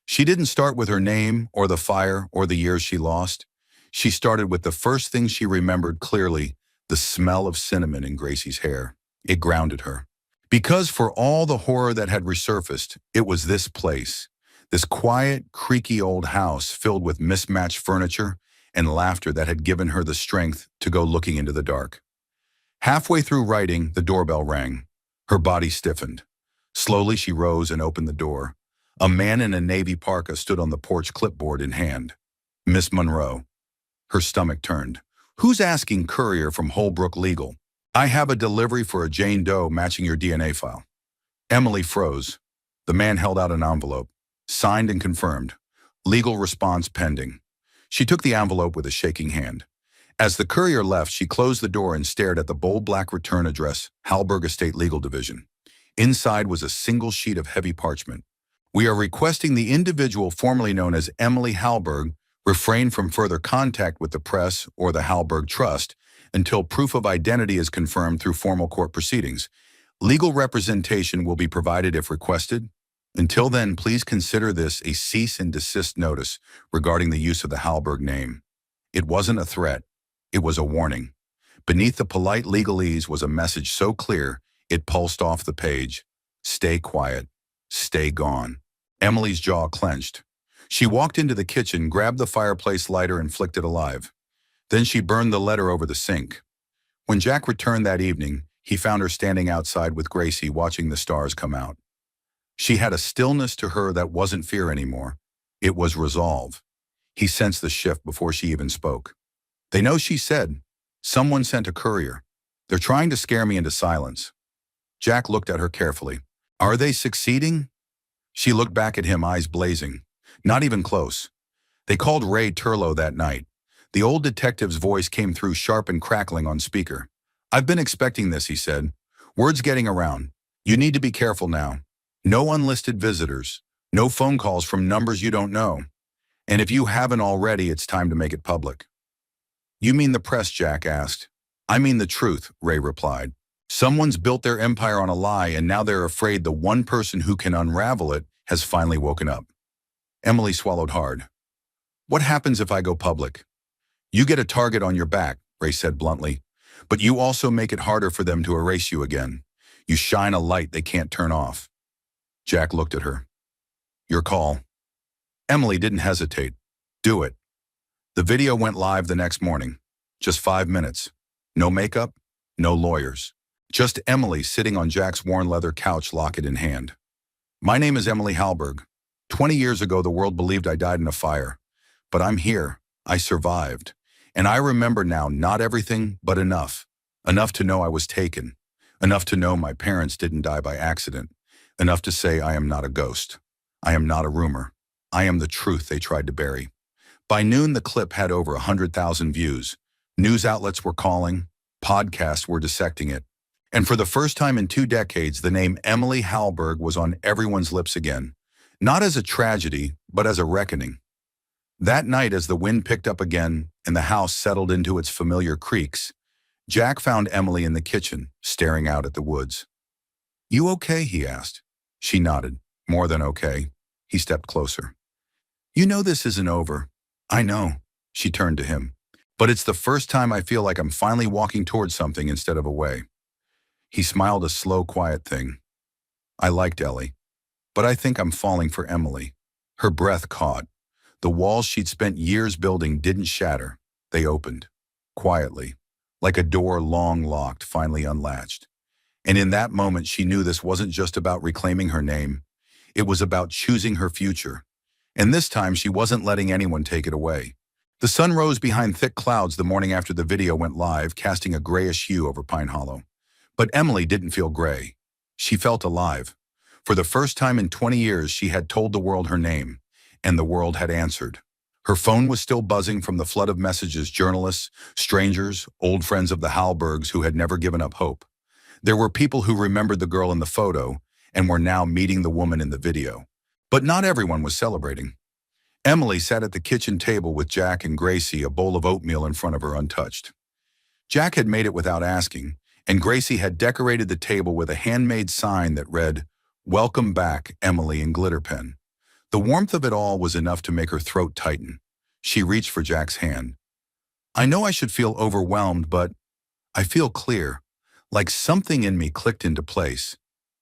She didn't start with her name or the fire or the years she lost. She started with the first thing she remembered clearly, the smell of cinnamon in Gracie's hair. It grounded her. Because for all the horror that had resurfaced, it was this place, this quiet, creaky old house filled with mismatched furniture and laughter that had given her the strength to go looking into the dark. Halfway through writing, the doorbell rang. Her body stiffened. Slowly, she rose and opened the door. A man in a navy parka stood on the porch, clipboard in hand. Miss Monroe. Her stomach turned. Who's asking? Courier from Holbrook Legal. I have a delivery for a Jane Doe matching your DNA file. Emily froze. The man held out an envelope. Signed and confirmed. Legal response pending. She took the envelope with a shaking hand. As the courier left, she closed the door and stared at the bold black return address, Halberg Estate Legal Division. Inside was a single sheet of heavy parchment. We are requesting the individual formerly known as Emily Halberg refrain from further contact with the press or the Halberg Trust until proof of identity is confirmed through formal court proceedings. Legal representation will be provided if requested. Until then, please consider this a cease and desist notice regarding the use of the Halberg name. It wasn't a threat. It was a warning. Beneath the polite legalese was a message so clear it pulsed off the page. Stay quiet. Stay gone. Emily's jaw clenched. She walked into the kitchen, grabbed the fireplace lighter, and flicked it alive. Then she burned the letter over the sink. When Jack returned that evening, he found her standing outside with Gracie watching the stars come out. She had a stillness to her that wasn't fear anymore. It was resolve. He sensed the shift before she even spoke. "They know," she said. "Someone sent a courier. They're trying to scare me into silence." Jack looked at her carefully. "Are they succeeding?" She looked back at him, eyes blazing. "Not even close. They called Ray Turlow that night." The old detective's voice came through sharp and crackling on speaker. "I've been expecting this," he said. "Word's getting around. You need to be careful now. No unlisted visitors. No phone calls from numbers you don't know. And if you haven't already, it's time to make it public." "You mean the press?" Jack asked. "I mean the truth," Ray replied. "Someone's built their empire on a lie, and now they're afraid the one person who can unravel it has finally woken up." Emily swallowed hard. "What happens if I go public?" "You get a target on your back," Ray said bluntly. "But you also make it harder for them to erase you again. You shine a light they can't turn off." Jack looked at her. "Your call." Emily didn't hesitate. "Do it." The video went live the next morning. Just 5 minutes. No makeup, no lawyers. Just Emily sitting on Jack's worn leather couch, locket in hand. "My name is Emily Halberg. 20 years ago, the world believed I died in a fire. But I'm here. I survived. And I remember now not everything, but enough. Enough to know I was taken. Enough to know my parents didn't die by accident. Enough to say I am not a ghost. I am not a rumor. I am the truth they tried to bury." By noon, the clip had over 100,000 views. News outlets were calling. Podcasts were dissecting it. And for the first time in 2 decades, the name Emily Halberg was on everyone's lips again. Not as a tragedy, but as a reckoning. That night, as the wind picked up again and the house settled into its familiar creaks, Jack found Emily in the kitchen, staring out at the woods. "You okay?" he asked. She nodded. "More than okay." He stepped closer. "You know this isn't over." "I know." She turned to him. "But it's the first time I feel like I'm finally walking towards something instead of away." He smiled, a slow, quiet thing. "I liked Ellie. But I think I'm falling for Emily." Her breath caught. The walls she'd spent years building didn't shatter. They opened. Quietly. Like a door long locked, finally unlatched. And in that moment, she knew this wasn't just about reclaiming her name. It was about choosing her future. And this time, she wasn't letting anyone take it away. The sun rose behind thick clouds the morning after the video went live, casting a grayish hue over Pine Hollow. But Emily didn't feel gray. She felt alive. For the first time in 20 years, she had told the world her name, and the world had answered. Her phone was still buzzing from the flood of messages, journalists, strangers, old friends of the Halbergs who had never given up hope. There were people who remembered the girl in the photo and were now meeting the woman in the video. But not everyone was celebrating. Emily sat at the kitchen table with Jack and Gracie, a bowl of oatmeal in front of her untouched. Jack had made it without asking, and Gracie had decorated the table with a handmade sign that read, "Welcome back, Emily," in glitter pen. The warmth of it all was enough to make her throat tighten. She reached for Jack's hand. "I know I should feel overwhelmed, but I feel clear. Like something in me clicked into place."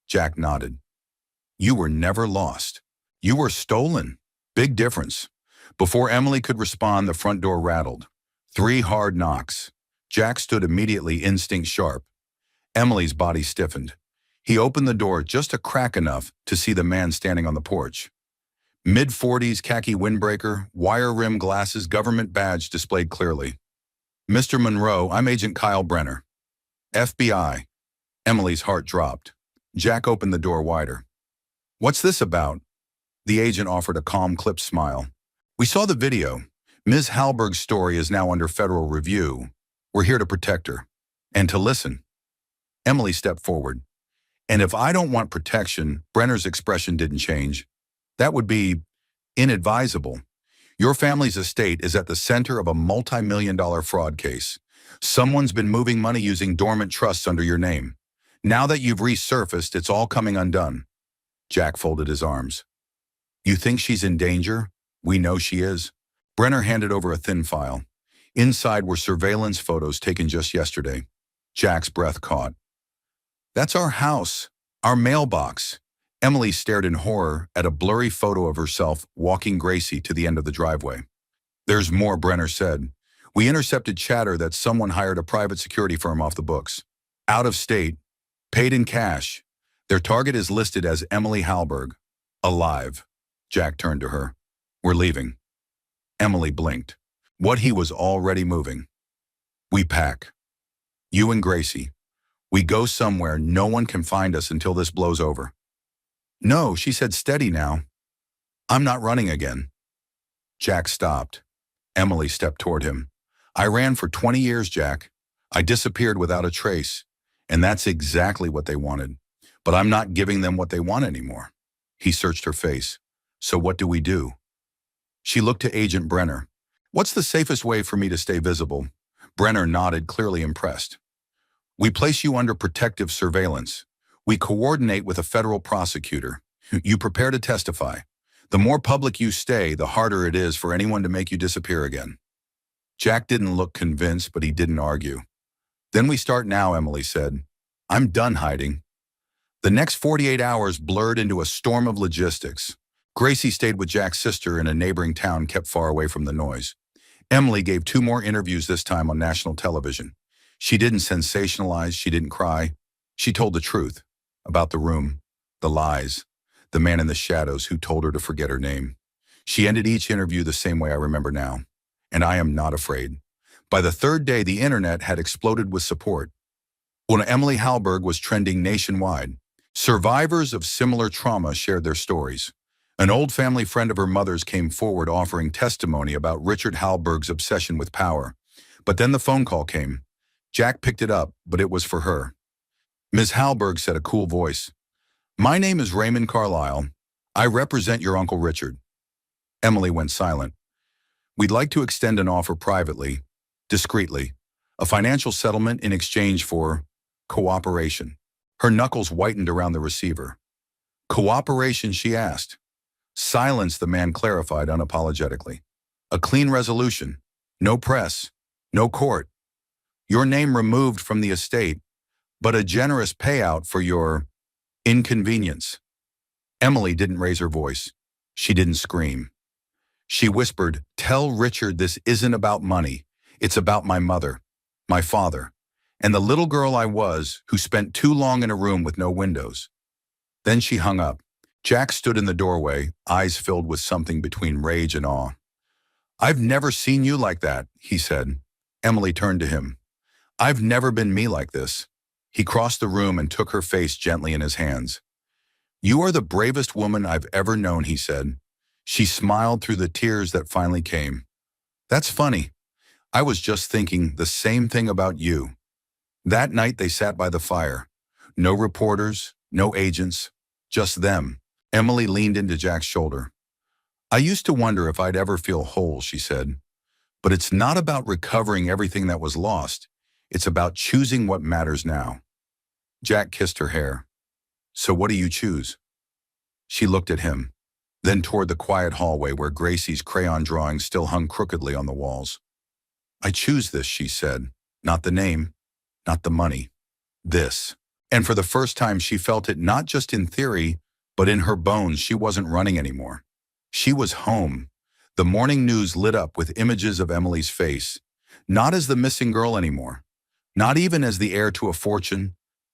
Jack nodded. "You were never lost. You were stolen. Big difference." Before Emily could respond, the front door rattled. 3 hard knocks. Jack stood immediately, instinct sharp. Emily's body stiffened. He opened the door just a crack enough to see the man standing on the porch. Mid-40s, khaki windbreaker, wire-rimmed glasses, government badge displayed clearly. "Mr. Monroe, I'm Agent Kyle Brenner. FBI." Emily's heart dropped. Jack opened the door wider. "What's this about?" The agent offered a calm, clipped smile. "We saw the video. Ms. Halberg's story is now under federal review. We're here to protect her. And to listen." Emily stepped forward. "And if I don't want protection," Brenner's expression didn't change, "that would be inadvisable. Your family's estate is at the center of a multi-million-dollar fraud case. Someone's been moving money using dormant trusts under your name. Now that you've resurfaced, it's all coming undone." Jack folded his arms. "You think she's in danger? We know she is." Brenner handed over a thin file. Inside were surveillance photos taken just yesterday. Jack's breath caught. "That's our house, our mailbox." Emily stared in horror at a blurry photo of herself walking Gracie to the end of the driveway. "There's more," Brenner said. We intercepted chatter that someone hired a private security firm off the books. Out of state, paid in cash. Their target is listed as Emily Halberg. Alive. Jack turned to her. We're leaving. Emily blinked. What he was already moving. We pack. You and Gracie. We go somewhere no one can find us until this blows over. No, she said, steady now. I'm not running again. Jack stopped. Emily stepped toward him. I ran for 20 years, Jack. I disappeared without a trace. And that's exactly what they wanted. But I'm not giving them what they want anymore. He searched her face. So what do we do? She looked to Agent Brenner. What's the safest way for me to stay visible? Brenner nodded, clearly impressed. We place you under protective surveillance. We coordinate with a federal prosecutor. You prepare to testify. The more public you stay, the harder it is for anyone to make you disappear again. Jack didn't look convinced, but he didn't argue. Then we start now, Emily said. I'm done hiding. The next 48 hours blurred into a storm of logistics. Gracie stayed with Jack's sister in a neighboring town kept far away from the noise. Emily gave 2 more interviews, this time on national television. She didn't sensationalize, she didn't cry. She told the truth about the room, the lies, the man in the shadows who told her to forget her name. She ended each interview the same way I remember now. And I am not afraid. By the 3rd day, the internet had exploded with support. When Emily Halberg was trending nationwide, survivors of similar trauma shared their stories. An old family friend of her mother's came forward offering testimony about Richard Halberg's obsession with power. But then the phone call came. Jack picked it up, but it was for her. Ms. Halberg said, a cool voice. My name is Raymond Carlyle. I represent your Uncle Richard. Emily went silent. We'd like to extend an offer privately, discreetly, a financial settlement in exchange for cooperation. Her knuckles whitened around the receiver. Cooperation, she asked. Silence, the man clarified unapologetically. A clean resolution. No press. No court. Your name removed from the estate, but a generous payout for your inconvenience. Emily didn't raise her voice. She didn't scream. She whispered, tell Richard this isn't about money. It's about my mother, my father, and the little girl I was who spent too long in a room with no windows. Then she hung up. Jack stood in the doorway, eyes filled with something between rage and awe. I've never seen you like that, he said. Emily turned to him. I've never been me like this. He crossed the room and took her face gently in his hands. You are the bravest woman I've ever known, he said. She smiled through the tears that finally came. That's funny. I was just thinking the same thing about you. That night they sat by the fire. No reporters, no agents, just them. Emily leaned into Jack's shoulder. I used to wonder if I'd ever feel whole, she said. But it's not about recovering everything that was lost. It's about choosing what matters now. Jack kissed her hair. So what do you choose? She looked at him, then toward the quiet hallway where Gracie's crayon drawings still hung crookedly on the walls. I choose this, she said. Not the name, not the money. This. And for the first time she felt it not just in theory, but in her bones. She wasn't running anymore. She was home. The morning news lit up with images of Emily's face, not as the missing girl anymore, not even as the heir to a fortune,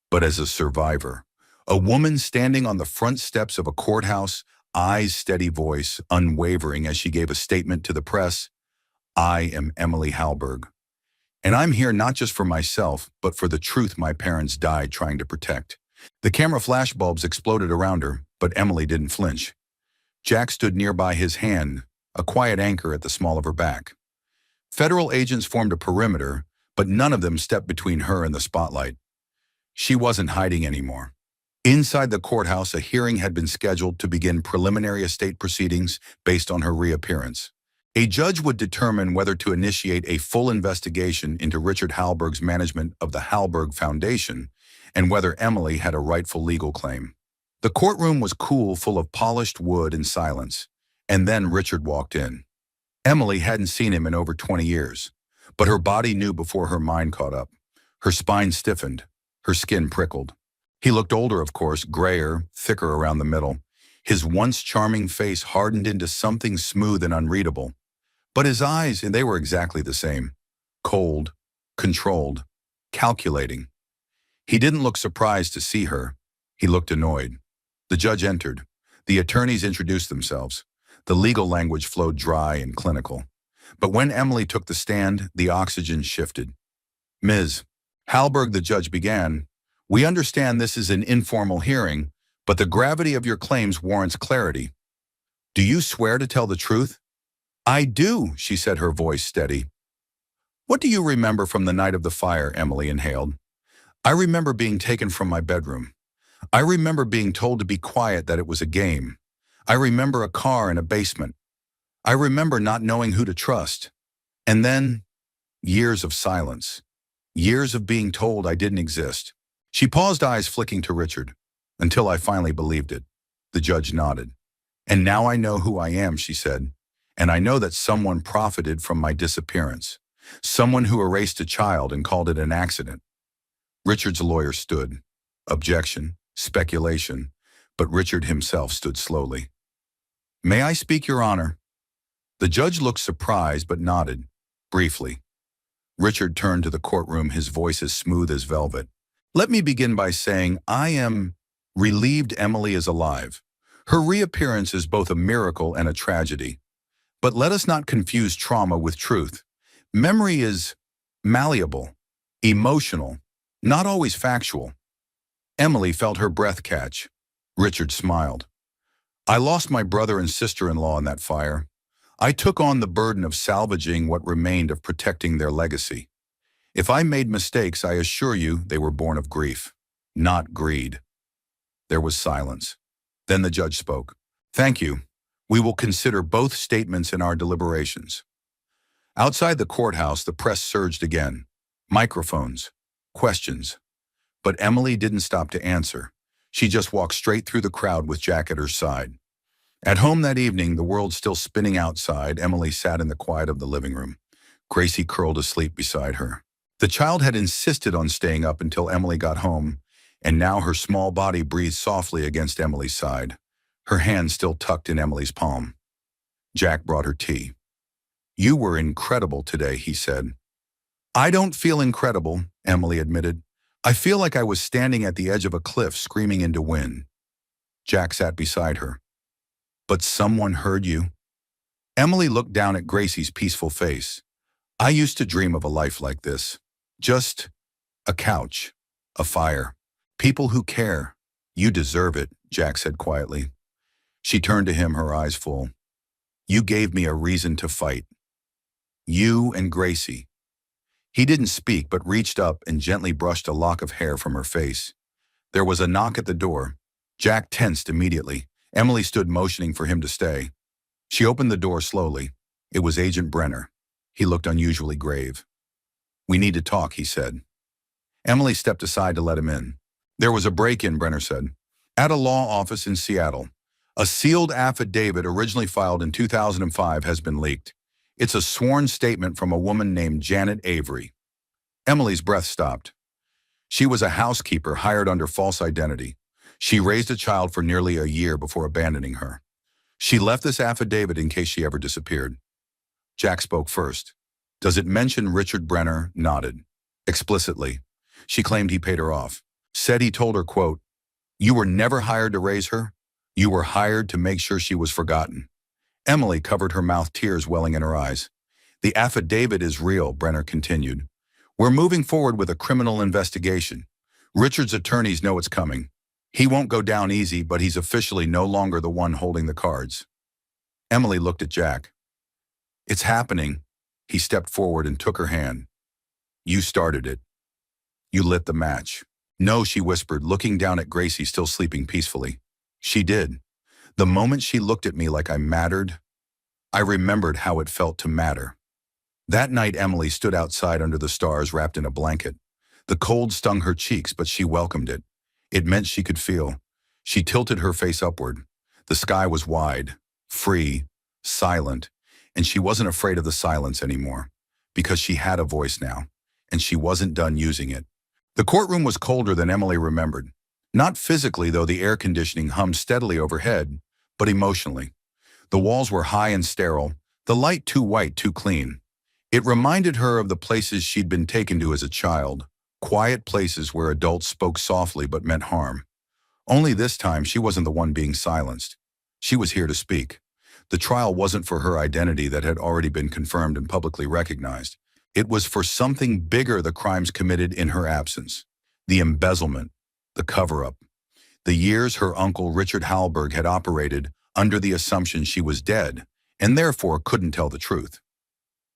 but as a survivor. A woman standing on the front steps of a courthouse, eyes steady, voice unwavering as she gave a statement to the press. I am Emily Halberg. And I'm here not just for myself, but for the truth my parents died trying to protect. The camera flashbulbs exploded around her, but Emily didn't flinch. Jack stood nearby, his hand, a quiet anchor at the small of her back. Federal agents formed a perimeter, but none of them stepped between her and the spotlight. She wasn't hiding anymore. Inside the courthouse, a hearing had been scheduled to begin preliminary estate proceedings based on her reappearance. A judge would determine whether to initiate a full investigation into Richard Halberg's management of the Halberg Foundation and whether Emily had a rightful legal claim. The courtroom was cool, full of polished wood and silence, and then Richard walked in. Emily hadn't seen him in over 20 years, but her body knew before her mind caught up. Her spine stiffened, her skin prickled. He looked older, of course, grayer, thicker around the middle. His once charming face hardened into something smooth and unreadable. But his eyes, they were exactly the same. cold, controlled, calculating. He didn't look surprised to see her. He looked annoyed. The judge entered. The attorneys introduced themselves. The legal language flowed dry and clinical. But when Emily took the stand, the oxygen shifted. Ms. Halberg, the judge began, we understand this is an informal hearing, but the gravity of your claims warrants clarity. Do you swear to tell the truth? I do, she said, her voice steady. What do you remember from the night of the fire? Emily inhaled. I remember being taken from my bedroom. I remember being told to be quiet, that it was a game. I remember a car in a basement. I remember not knowing who to trust. And then, years of silence. Years of being told I didn't exist. She paused, eyes flicking to Richard. Until I finally believed it. The judge nodded. And now I know who I am, she said. And I know that someone profited from my disappearance. Someone who erased a child and called it an accident. Richard's lawyer stood. Objection, speculation, but Richard himself stood slowly. May I speak, Your Honor? The judge looked surprised but nodded, briefly. Richard turned to the courtroom, his voice as smooth as velvet. Let me begin by saying I am relieved Emily is alive. Her reappearance is both a miracle and a tragedy. But let us not confuse trauma with truth. Memory is malleable, emotional, not always factual. Emily felt her breath catch. Richard smiled. I lost my brother and sister-in-law in that fire. I took on the burden of salvaging what remained, of protecting their legacy. If I made mistakes, I assure you they were born of grief, not greed. There was silence. Then the judge spoke. Thank you. We will consider both statements in our deliberations. Outside the courthouse, the press surged again. Microphones. Questions. But Emily didn't stop to answer. She just walked straight through the crowd with Jack at her side. At home that evening, the world still spinning outside, Emily sat in the quiet of the living room. Gracie curled asleep beside her. The child had insisted on staying up until Emily got home, and now her small body breathed softly against Emily's side, her hand still tucked in Emily's palm. Jack brought her tea. You were incredible today, he said. I don't feel incredible, Emily admitted. I feel like I was standing at the edge of a cliff screaming into wind. Jack sat beside her. But someone heard you? Emily looked down at Gracie's peaceful face. I used to dream of a life like this. Just a couch, a fire, people who care. You deserve it, Jack said quietly. She turned to him, her eyes full. You gave me a reason to fight. You and Gracie. He didn't speak, but reached up and gently brushed a lock of hair from her face. There was a knock at the door. Jack tensed immediately. Emily stood motioning for him to stay. She opened the door slowly. It was Agent Brenner. He looked unusually grave. We need to talk, he said. Emily stepped aside to let him in. There was a break-in, Brenner said, at a law office in Seattle. A sealed affidavit originally filed in 2005 has been leaked. It's a sworn statement from a woman named Janet Avery. Emily's breath stopped. She was a housekeeper hired under false identity. She raised a child for nearly a year before abandoning her. She left this affidavit in case she ever disappeared. Jack spoke first. Does it mention Richard Brenner? Nodded. Explicitly. She claimed he paid her off. Said he told her, quote, you were never hired to raise her. You were hired to make sure she was forgotten. Emily covered her mouth, tears welling in her eyes. The affidavit is real, Brenner continued. We're moving forward with a criminal investigation. Richard's attorneys know it's coming. He won't go down easy, but he's officially no longer the one holding the cards. Emily looked at Jack. It's happening. He stepped forward and took her hand. You started it. You lit the match. No, she whispered, looking down at Gracie still sleeping peacefully. She did. The moment she looked at me like I mattered, I remembered how it felt to matter. That night, Emily stood outside under the stars wrapped in a blanket. The cold stung her cheeks, but she welcomed it. It meant she could feel. She tilted her face upward. The sky was wide, free, silent, and she wasn't afraid of the silence anymore, because she had a voice now, and she wasn't done using it. The courtroom was colder than Emily remembered. Not physically, though the air conditioning hummed steadily overhead, but emotionally. The walls were high and sterile, the light too white, too clean. It reminded her of the places she'd been taken to as a child, quiet places where adults spoke softly but meant harm. Only this time, she wasn't the one being silenced. She was here to speak. The trial wasn't for her identity that had already been confirmed and publicly recognized. It was for something bigger: the crimes committed in her absence. The embezzlement, the cover-up, the years her uncle Richard Hallberg had operated under the assumption she was dead and therefore couldn't tell the truth.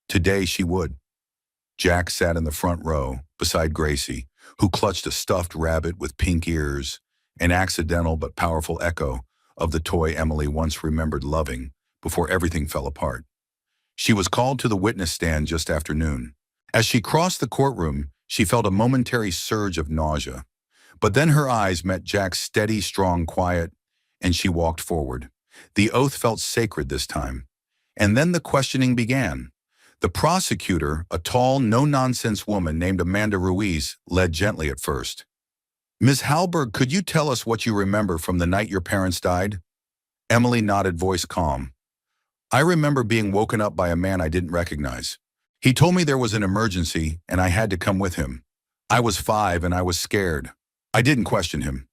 Today she would. Jack sat in the front row beside Gracie, who clutched a stuffed rabbit with pink ears, an accidental but powerful echo of the toy Emily once remembered loving before everything fell apart. She was called to the witness stand just after noon. As she crossed the courtroom, she felt a momentary surge of nausea. But then her eyes met Jack's steady, strong quiet, and she walked forward. The oath felt sacred this time. And then the questioning began. The prosecutor, a tall, no-nonsense woman named Amanda Ruiz, led gently at first. "Ms. Hallberg, could you tell us what you remember from the night your parents died?" Emily nodded, voice calm. "I remember being woken up by a man I didn't recognize. He told me there was an emergency and I had to come with him. I was 5 and I was scared. I didn't question him.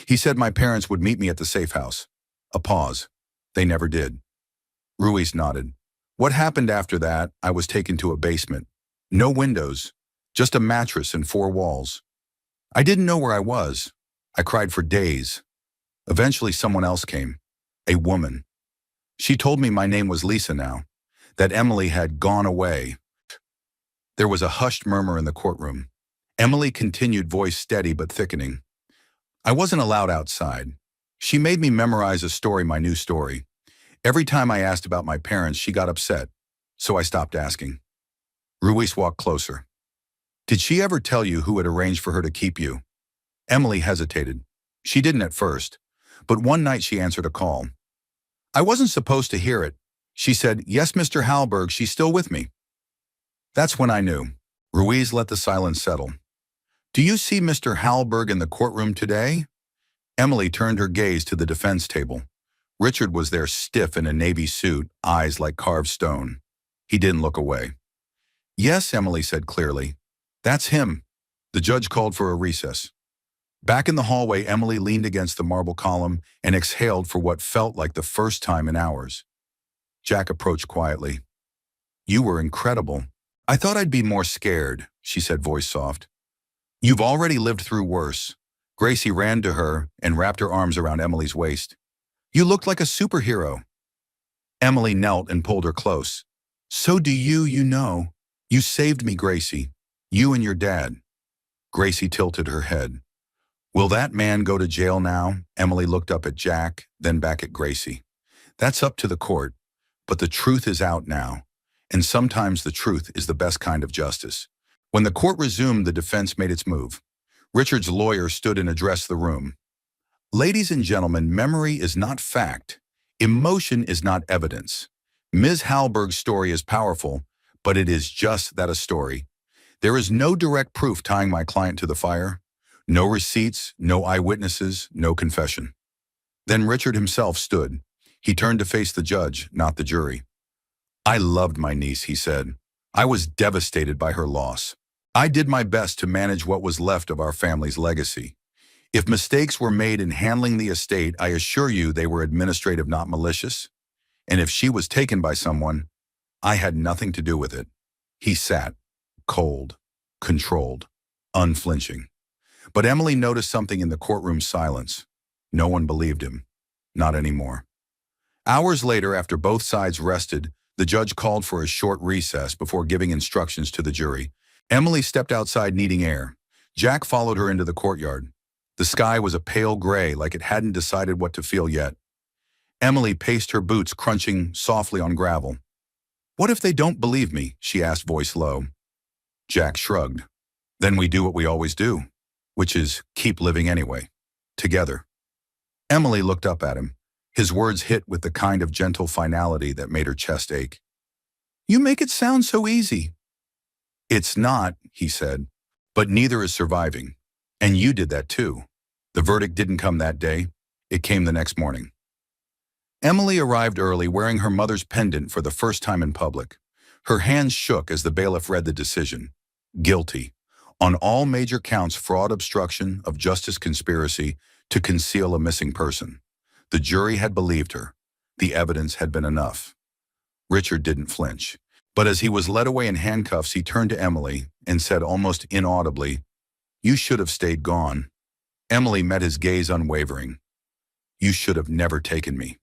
He said my parents would meet me at the safe house." A pause. "They never did." Ruiz nodded. "What happened after that? I was taken to a basement. No windows, just a mattress and 4 walls. I didn't know where I was. I cried for days. Eventually someone else came. A woman. She told me my name was Lisa now, that Emily had gone away." There was a hushed murmur in the courtroom. Emily continued, voice steady but thickening. "I wasn't allowed outside. She made me memorize a story, my new story. Every time I asked about my parents, she got upset, so I stopped asking." Ruiz walked closer. "Did she ever tell you who had arranged for her to keep you?" Emily hesitated. She didn't at first, but one night she answered a call. "I wasn't supposed to hear it. She said, 'Yes, Mr. Hallberg, she's still with me.' That's when I knew." Ruiz let the silence settle. "Do you see Mr. Hallberg in the courtroom today?" Emily turned her gaze to the defense table. Richard was there, stiff in a navy suit, eyes like carved stone. He didn't look away. "Yes," Emily said clearly. "That's him." The judge called for a recess. Back in the hallway, Emily leaned against the marble column and exhaled for what felt like the first time in hours. Jack approached quietly. "You were incredible. I thought I'd be more scared," she said, voice soft. "You've already lived through worse." Gracie ran to her and wrapped her arms around Emily's waist. "You looked like a superhero." Emily knelt and pulled her close. "So do you, you know. You saved me, Gracie. You and your dad." Gracie tilted her head. "Will that man go to jail now?" Emily looked up at Jack, then back at Gracie. "That's up to the court, but the truth is out now, and sometimes the truth is the best kind of justice." When the court resumed, the defense made its move. Richard's lawyer stood and addressed the room. "Ladies and gentlemen, memory is not fact. Emotion is not evidence. Ms. Hallberg's story is powerful, but it is just that, a story. There is no direct proof tying my client to the fire. No receipts, no eyewitnesses, no confession." Then Richard himself stood. He turned to face the judge, not the jury. "I loved my niece," he said. "I was devastated by her loss. I did my best to manage what was left of our family's legacy. If mistakes were made in handling the estate, I assure you they were administrative, not malicious. And if she was taken by someone, I had nothing to do with it." He sat, cold, controlled, unflinching. But Emily noticed something in the courtroom silence. No one believed him. Not anymore. Hours later, after both sides rested, the judge called for a short recess before giving instructions to the jury. Emily stepped outside, needing air. Jack followed her into the courtyard. The sky was a pale gray, like it hadn't decided what to feel yet. Emily paced her boots, crunching softly on gravel. "What if they don't believe me?" she asked, voice low. Jack shrugged. "Then we do what we always do, which is keep living anyway. Together." Emily looked up at him. His words hit with the kind of gentle finality that made her chest ache. "You make it sound so easy." "It's not," he said, "but neither is surviving. And you did that too." The verdict didn't come that day. It came the next morning. Emily arrived early, wearing her mother's pendant for the first time in public. Her hands shook as the bailiff read the decision. Guilty. On all major counts, fraud, obstruction of justice, conspiracy to conceal a missing person. The jury had believed her. The evidence had been enough. Richard didn't flinch. But as he was led away in handcuffs, he turned to Emily and said almost inaudibly, "You should have stayed gone." Emily met his gaze unwavering. "You should have never taken me."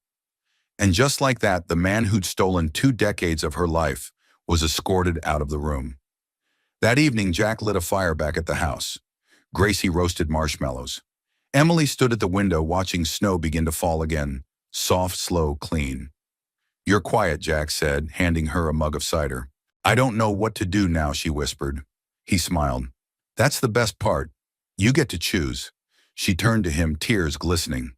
And just like that, the man who'd stolen 2 decades of her life was escorted out of the room. That evening, Jack lit a fire back at the house. Gracie roasted marshmallows. Emily stood at the window watching snow begin to fall again, soft, slow, clean. "You're quiet," Jack said, handing her a mug of cider. "I don't know what to do now," she whispered. He smiled. "That's the best part. You get to choose." She turned to him, tears glistening.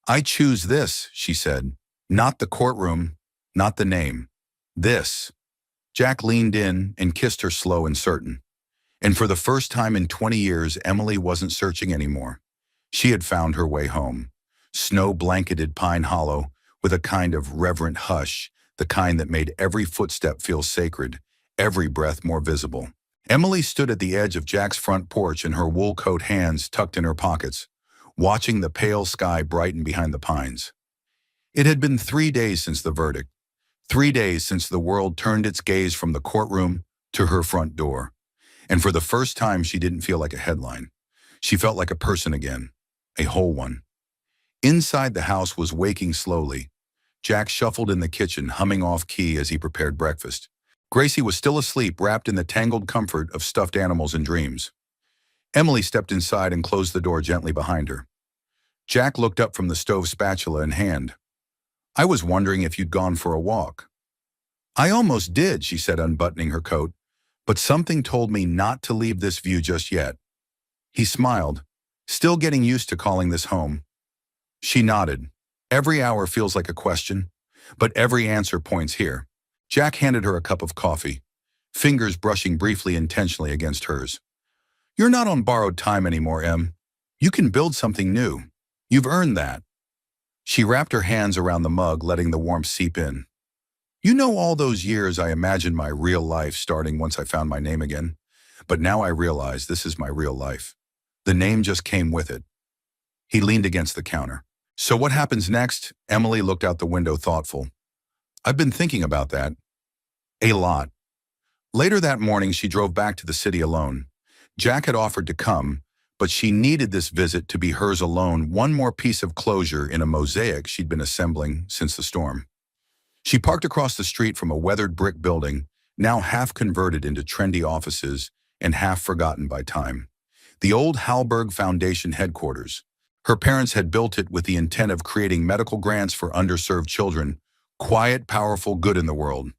"I choose this," she said. "Not the courtroom, not the name. This." Jack leaned in and kissed her slow and certain. And for the first time in 20 years, Emily wasn't searching anymore. She had found her way home. Snow-blanketed Pine Hollow, with a kind of reverent hush, the kind that made every footstep feel sacred, every breath more visible. Emily stood at the edge of Jack's front porch in her wool coat, hands tucked in her pockets, watching the pale sky brighten behind the pines. It had been 3 days since the verdict. 3 days since the world turned its gaze from the courtroom to her front door. And for the first time, she didn't feel like a headline. She felt like a person again, a whole one. Inside the house was waking slowly. Jack shuffled in the kitchen, humming off key as he prepared breakfast. Gracie was still asleep, wrapped in the tangled comfort of stuffed animals and dreams. Emily stepped inside and closed the door gently behind her. Jack looked up from the stove, spatula in hand. "I was wondering if you'd gone for a walk." "I almost did," she said, unbuttoning her coat, "but something told me not to leave this view just yet." He smiled, "Still getting used to calling this home." She nodded. "Every hour feels like a question, but every answer points here." Jack handed her a cup of coffee, fingers brushing briefly intentionally against hers. "You're not on borrowed time anymore, Em. You can build something new. You've earned that." She wrapped her hands around the mug, letting the warmth seep in. "You know, all those years I imagined my real life starting once I found my name again. But now I realize this is my real life. The name just came with it." He leaned against the counter. "So what happens next?" Emily looked out the window, thoughtful. "I've been thinking about that. A lot." Later that morning, she drove back to the city alone. Jack had offered to come, but she needed this visit to be hers alone, one more piece of closure in a mosaic she'd been assembling since the storm. She parked across the street from a weathered brick building, now half converted into trendy offices and half forgotten by time. The old Hallberg Foundation headquarters. Her parents had built it with the intent of creating medical grants for underserved children, quiet, powerful, good in the world.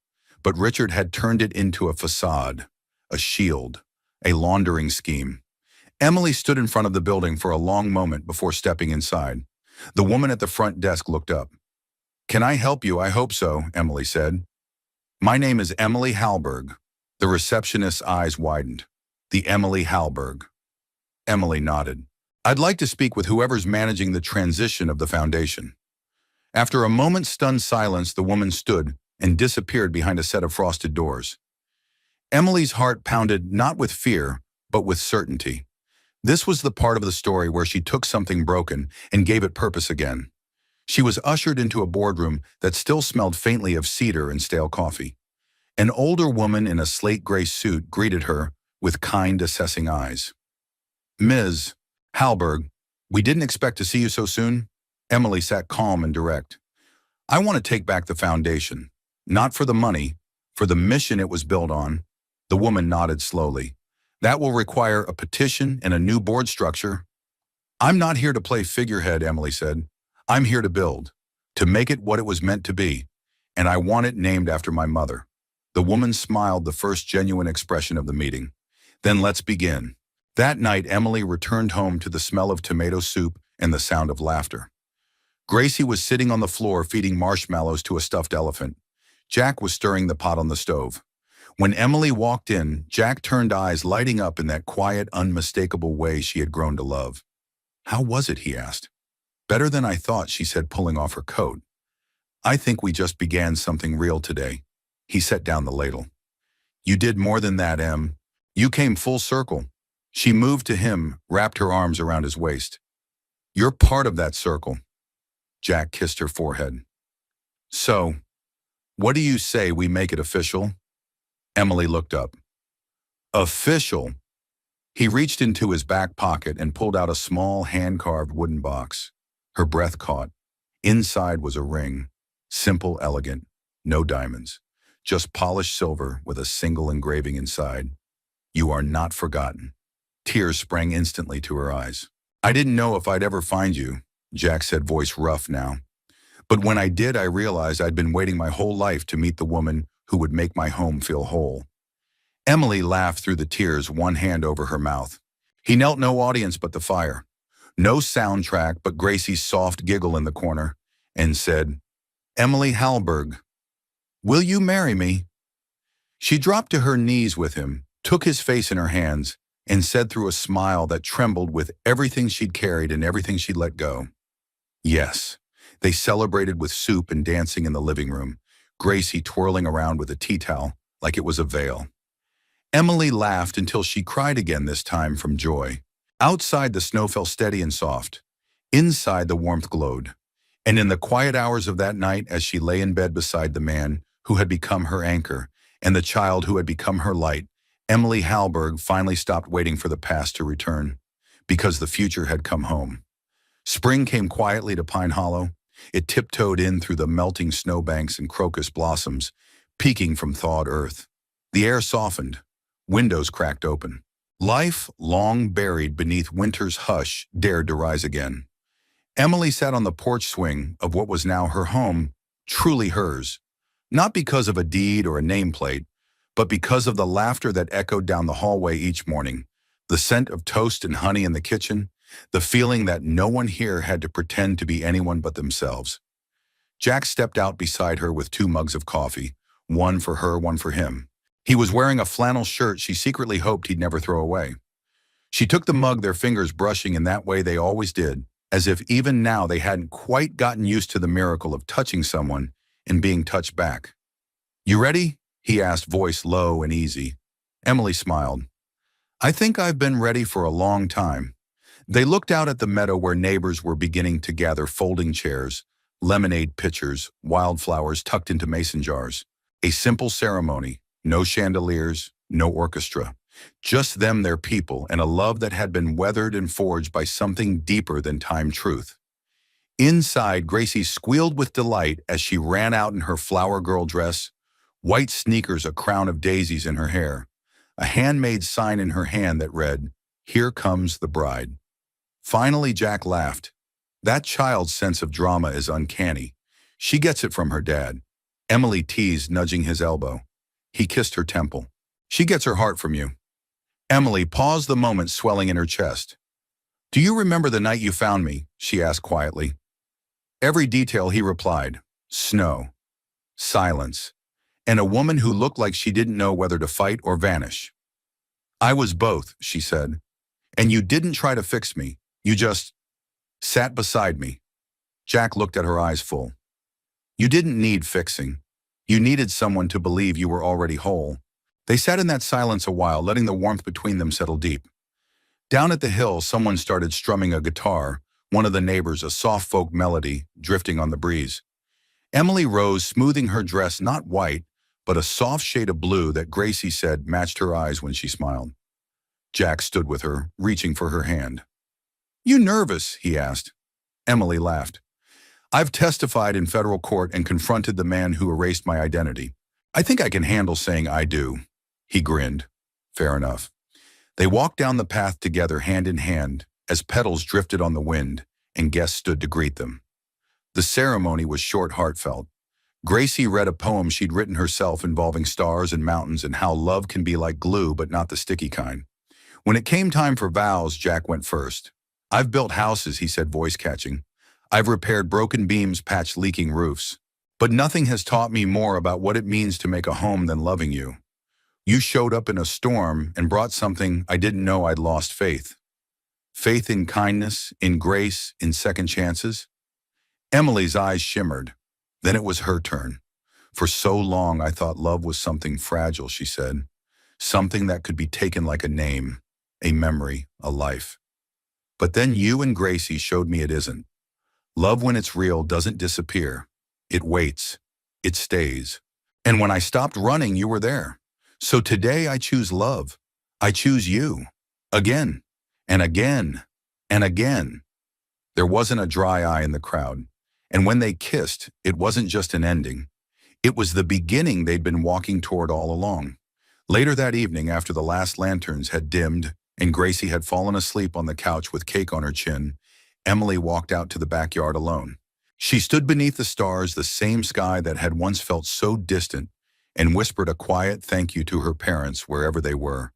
But Richard had turned it into a facade, a shield, a laundering scheme. Emily stood in front of the building for a long moment before stepping inside. The woman at the front desk looked up. "Can I help you?" "I hope so," Emily said. "My name is Emily Hallberg." The receptionist's eyes widened. "The Emily Hallberg." Emily nodded. "I'd like to speak with whoever's managing the transition of the foundation." After a moment's stunned silence, the woman stood and disappeared behind a set of frosted doors. Emily's heart pounded not with fear, but with certainty. This was the part of the story where she took something broken and gave it purpose again. She was ushered into a boardroom that still smelled faintly of cedar and stale coffee. An older woman in a slate-gray suit greeted her with kind, assessing eyes. "Ms. Hallberg, we didn't expect to see you so soon." Emily sat calm and direct. "I want to take back the foundation. Not for the money, for the mission it was built on." The woman nodded slowly. "That will require a petition and a new board structure." "I'm not here to play figurehead," Emily said. "I'm here to build, to make it what it was meant to be, and I want it named after my mother." The woman smiled, the first genuine expression of the meeting. "Then let's begin." That night, Emily returned home to the smell of tomato soup and the sound of laughter. Gracie was sitting on the floor feeding marshmallows to a stuffed elephant. Jack was stirring the pot on the stove. When Emily walked in, Jack turned, eyes lighting up in that quiet, unmistakable way she had grown to love. "How was it?" he asked. "Better than I thought," she said, pulling off her coat. "I think we just began something real today." He set down the ladle. You did more than that, Em. You came full circle. She moved to him, wrapped her arms around his waist. You're part of that circle. Jack kissed her forehead. So, what do you say we make it official? Emily looked up. Official? He reached into his back pocket and pulled out a small hand-carved wooden box. Her breath caught. Inside was a ring. Simple, elegant. No diamonds. Just polished silver with a single engraving inside. You are not forgotten. Tears sprang instantly to her eyes. I didn't know if I'd ever find you, Jack said, voice rough now. But when I did, I realized I'd been waiting my whole life to meet the woman who would make my home feel whole. Emily laughed through the tears, one hand over her mouth. He knelt, no audience but the fire. No soundtrack but Gracie's soft giggle in the corner, and said, Emily Hallberg, will you marry me? She dropped to her knees with him, took his face in her hands, and said through a smile that trembled with everything she'd carried and everything she'd let go. Yes. They celebrated with soup and dancing in the living room, Gracie twirling around with a tea towel like it was a veil. Emily laughed until she cried again, this time from joy. Outside, the snow fell steady and soft. Inside, the warmth glowed. And in the quiet hours of that night, as she lay in bed beside the man who had become her anchor and the child who had become her light, Emily Hallberg finally stopped waiting for the past to return, because the future had come home. Spring came quietly to Pine Hollow. It tiptoed in through the melting snowbanks and crocus blossoms, peeking from thawed earth. The air softened. Windows cracked open. Life, long buried beneath winter's hush, dared to rise again. Emily sat on the porch swing of what was now her home, truly hers, not because of a deed or a nameplate, but because of the laughter that echoed down the hallway each morning, the scent of toast and honey in the kitchen, the feeling that no one here had to pretend to be anyone but themselves. Jack stepped out beside her with 2 mugs of coffee, one for her, one for him. He was wearing a flannel shirt she secretly hoped he'd never throw away. She took the mug, their fingers brushing in that way they always did, as if even now they hadn't quite gotten used to the miracle of touching someone and being touched back. You ready? He asked, voice low and easy. Emily smiled. I think I've been ready for a long time. They looked out at the meadow where neighbors were beginning to gather folding chairs, lemonade pitchers, wildflowers tucked into mason jars. A simple ceremony, no chandeliers, no orchestra. Just them, their people, and a love that had been weathered and forged by something deeper than time truth. Inside, Gracie squealed with delight as she ran out in her flower girl dress, white sneakers, a crown of daisies in her hair, a handmade sign in her hand that read, Here comes the bride. Finally, Jack laughed. That child's sense of drama is uncanny. She gets it from her dad. Emily teased, nudging his elbow. He kissed her temple. She gets her heart from you. Emily paused the moment, swelling in her chest. Do you remember the night you found me? She asked quietly. Every detail, he replied. Snow. Silence. And a woman who looked like she didn't know whether to fight or vanish. I was both, she said. And you didn't try to fix me. You just sat beside me. Jack looked at her eyes full. You didn't need fixing. You needed someone to believe you were already whole. They sat in that silence a while, letting the warmth between them settle deep. Down at the hill, someone started strumming a guitar, one of the neighbors, a soft folk melody drifting on the breeze. Emily rose, smoothing her dress, not white, but a soft shade of blue that Gracie said matched her eyes when she smiled. Jack stood with her, reaching for her hand. You nervous? He asked. Emily laughed. I've testified in federal court and confronted the man who erased my identity. I think I can handle saying I do. He grinned. Fair enough. They walked down the path together, hand in hand, as petals drifted on the wind and guests stood to greet them. The ceremony was short, heartfelt. Gracie read a poem she'd written herself involving stars and mountains and how love can be like glue but not the sticky kind. When it came time for vows, Jack went first. I've built houses, he said, voice catching. I've repaired broken beams, patched leaking roofs. But nothing has taught me more about what it means to make a home than loving you. You showed up in a storm and brought something I didn't know I'd lost: faith. Faith in kindness, in grace, in second chances. Emily's eyes shimmered. Then it was her turn. For so long, I thought love was something fragile, she said. Something that could be taken like a name, a memory, a life. But then you and Gracie showed me it isn't. Love, when it's real, doesn't disappear. It waits. It stays. And when I stopped running, you were there. So today I choose love. I choose you. Again, and again, and again. There wasn't a dry eye in the crowd. And when they kissed, it wasn't just an ending. It was the beginning they'd been walking toward all along. Later that evening, after the last lanterns had dimmed and Gracie had fallen asleep on the couch with cake on her chin, Emily walked out to the backyard alone. She stood beneath the stars, the same sky that had once felt so distant, and whispered a quiet thank you to her parents wherever they were,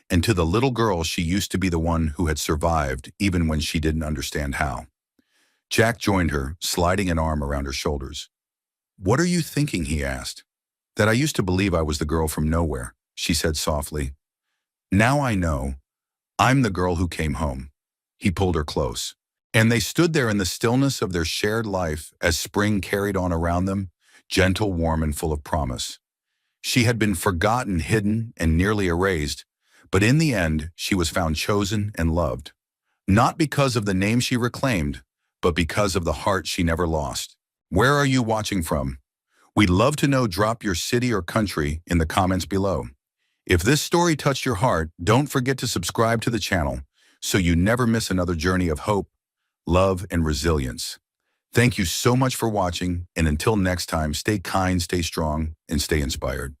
and to the little girl she used to be, the one who had survived even when she didn't understand how. Jack joined her, sliding an arm around her shoulders. "What are you thinking?" he asked. "That I used to believe I was the girl from nowhere," she said softly. "Now I know. I'm the girl who came home." He pulled her close. And they stood there in the stillness of their shared life as spring carried on around them, gentle, warm, and full of promise. She had been forgotten, hidden, and nearly erased, but in the end, she was found chosen and loved. Not because of the name she reclaimed, but because of the heart she never lost. Where are you watching from? We'd love to know. Drop your city or country in the comments below. If this story touched your heart, don't forget to subscribe to the channel so you never miss another journey of hope, love, and resilience. Thank you so much for watching, and until next time, stay kind, stay strong, and stay inspired.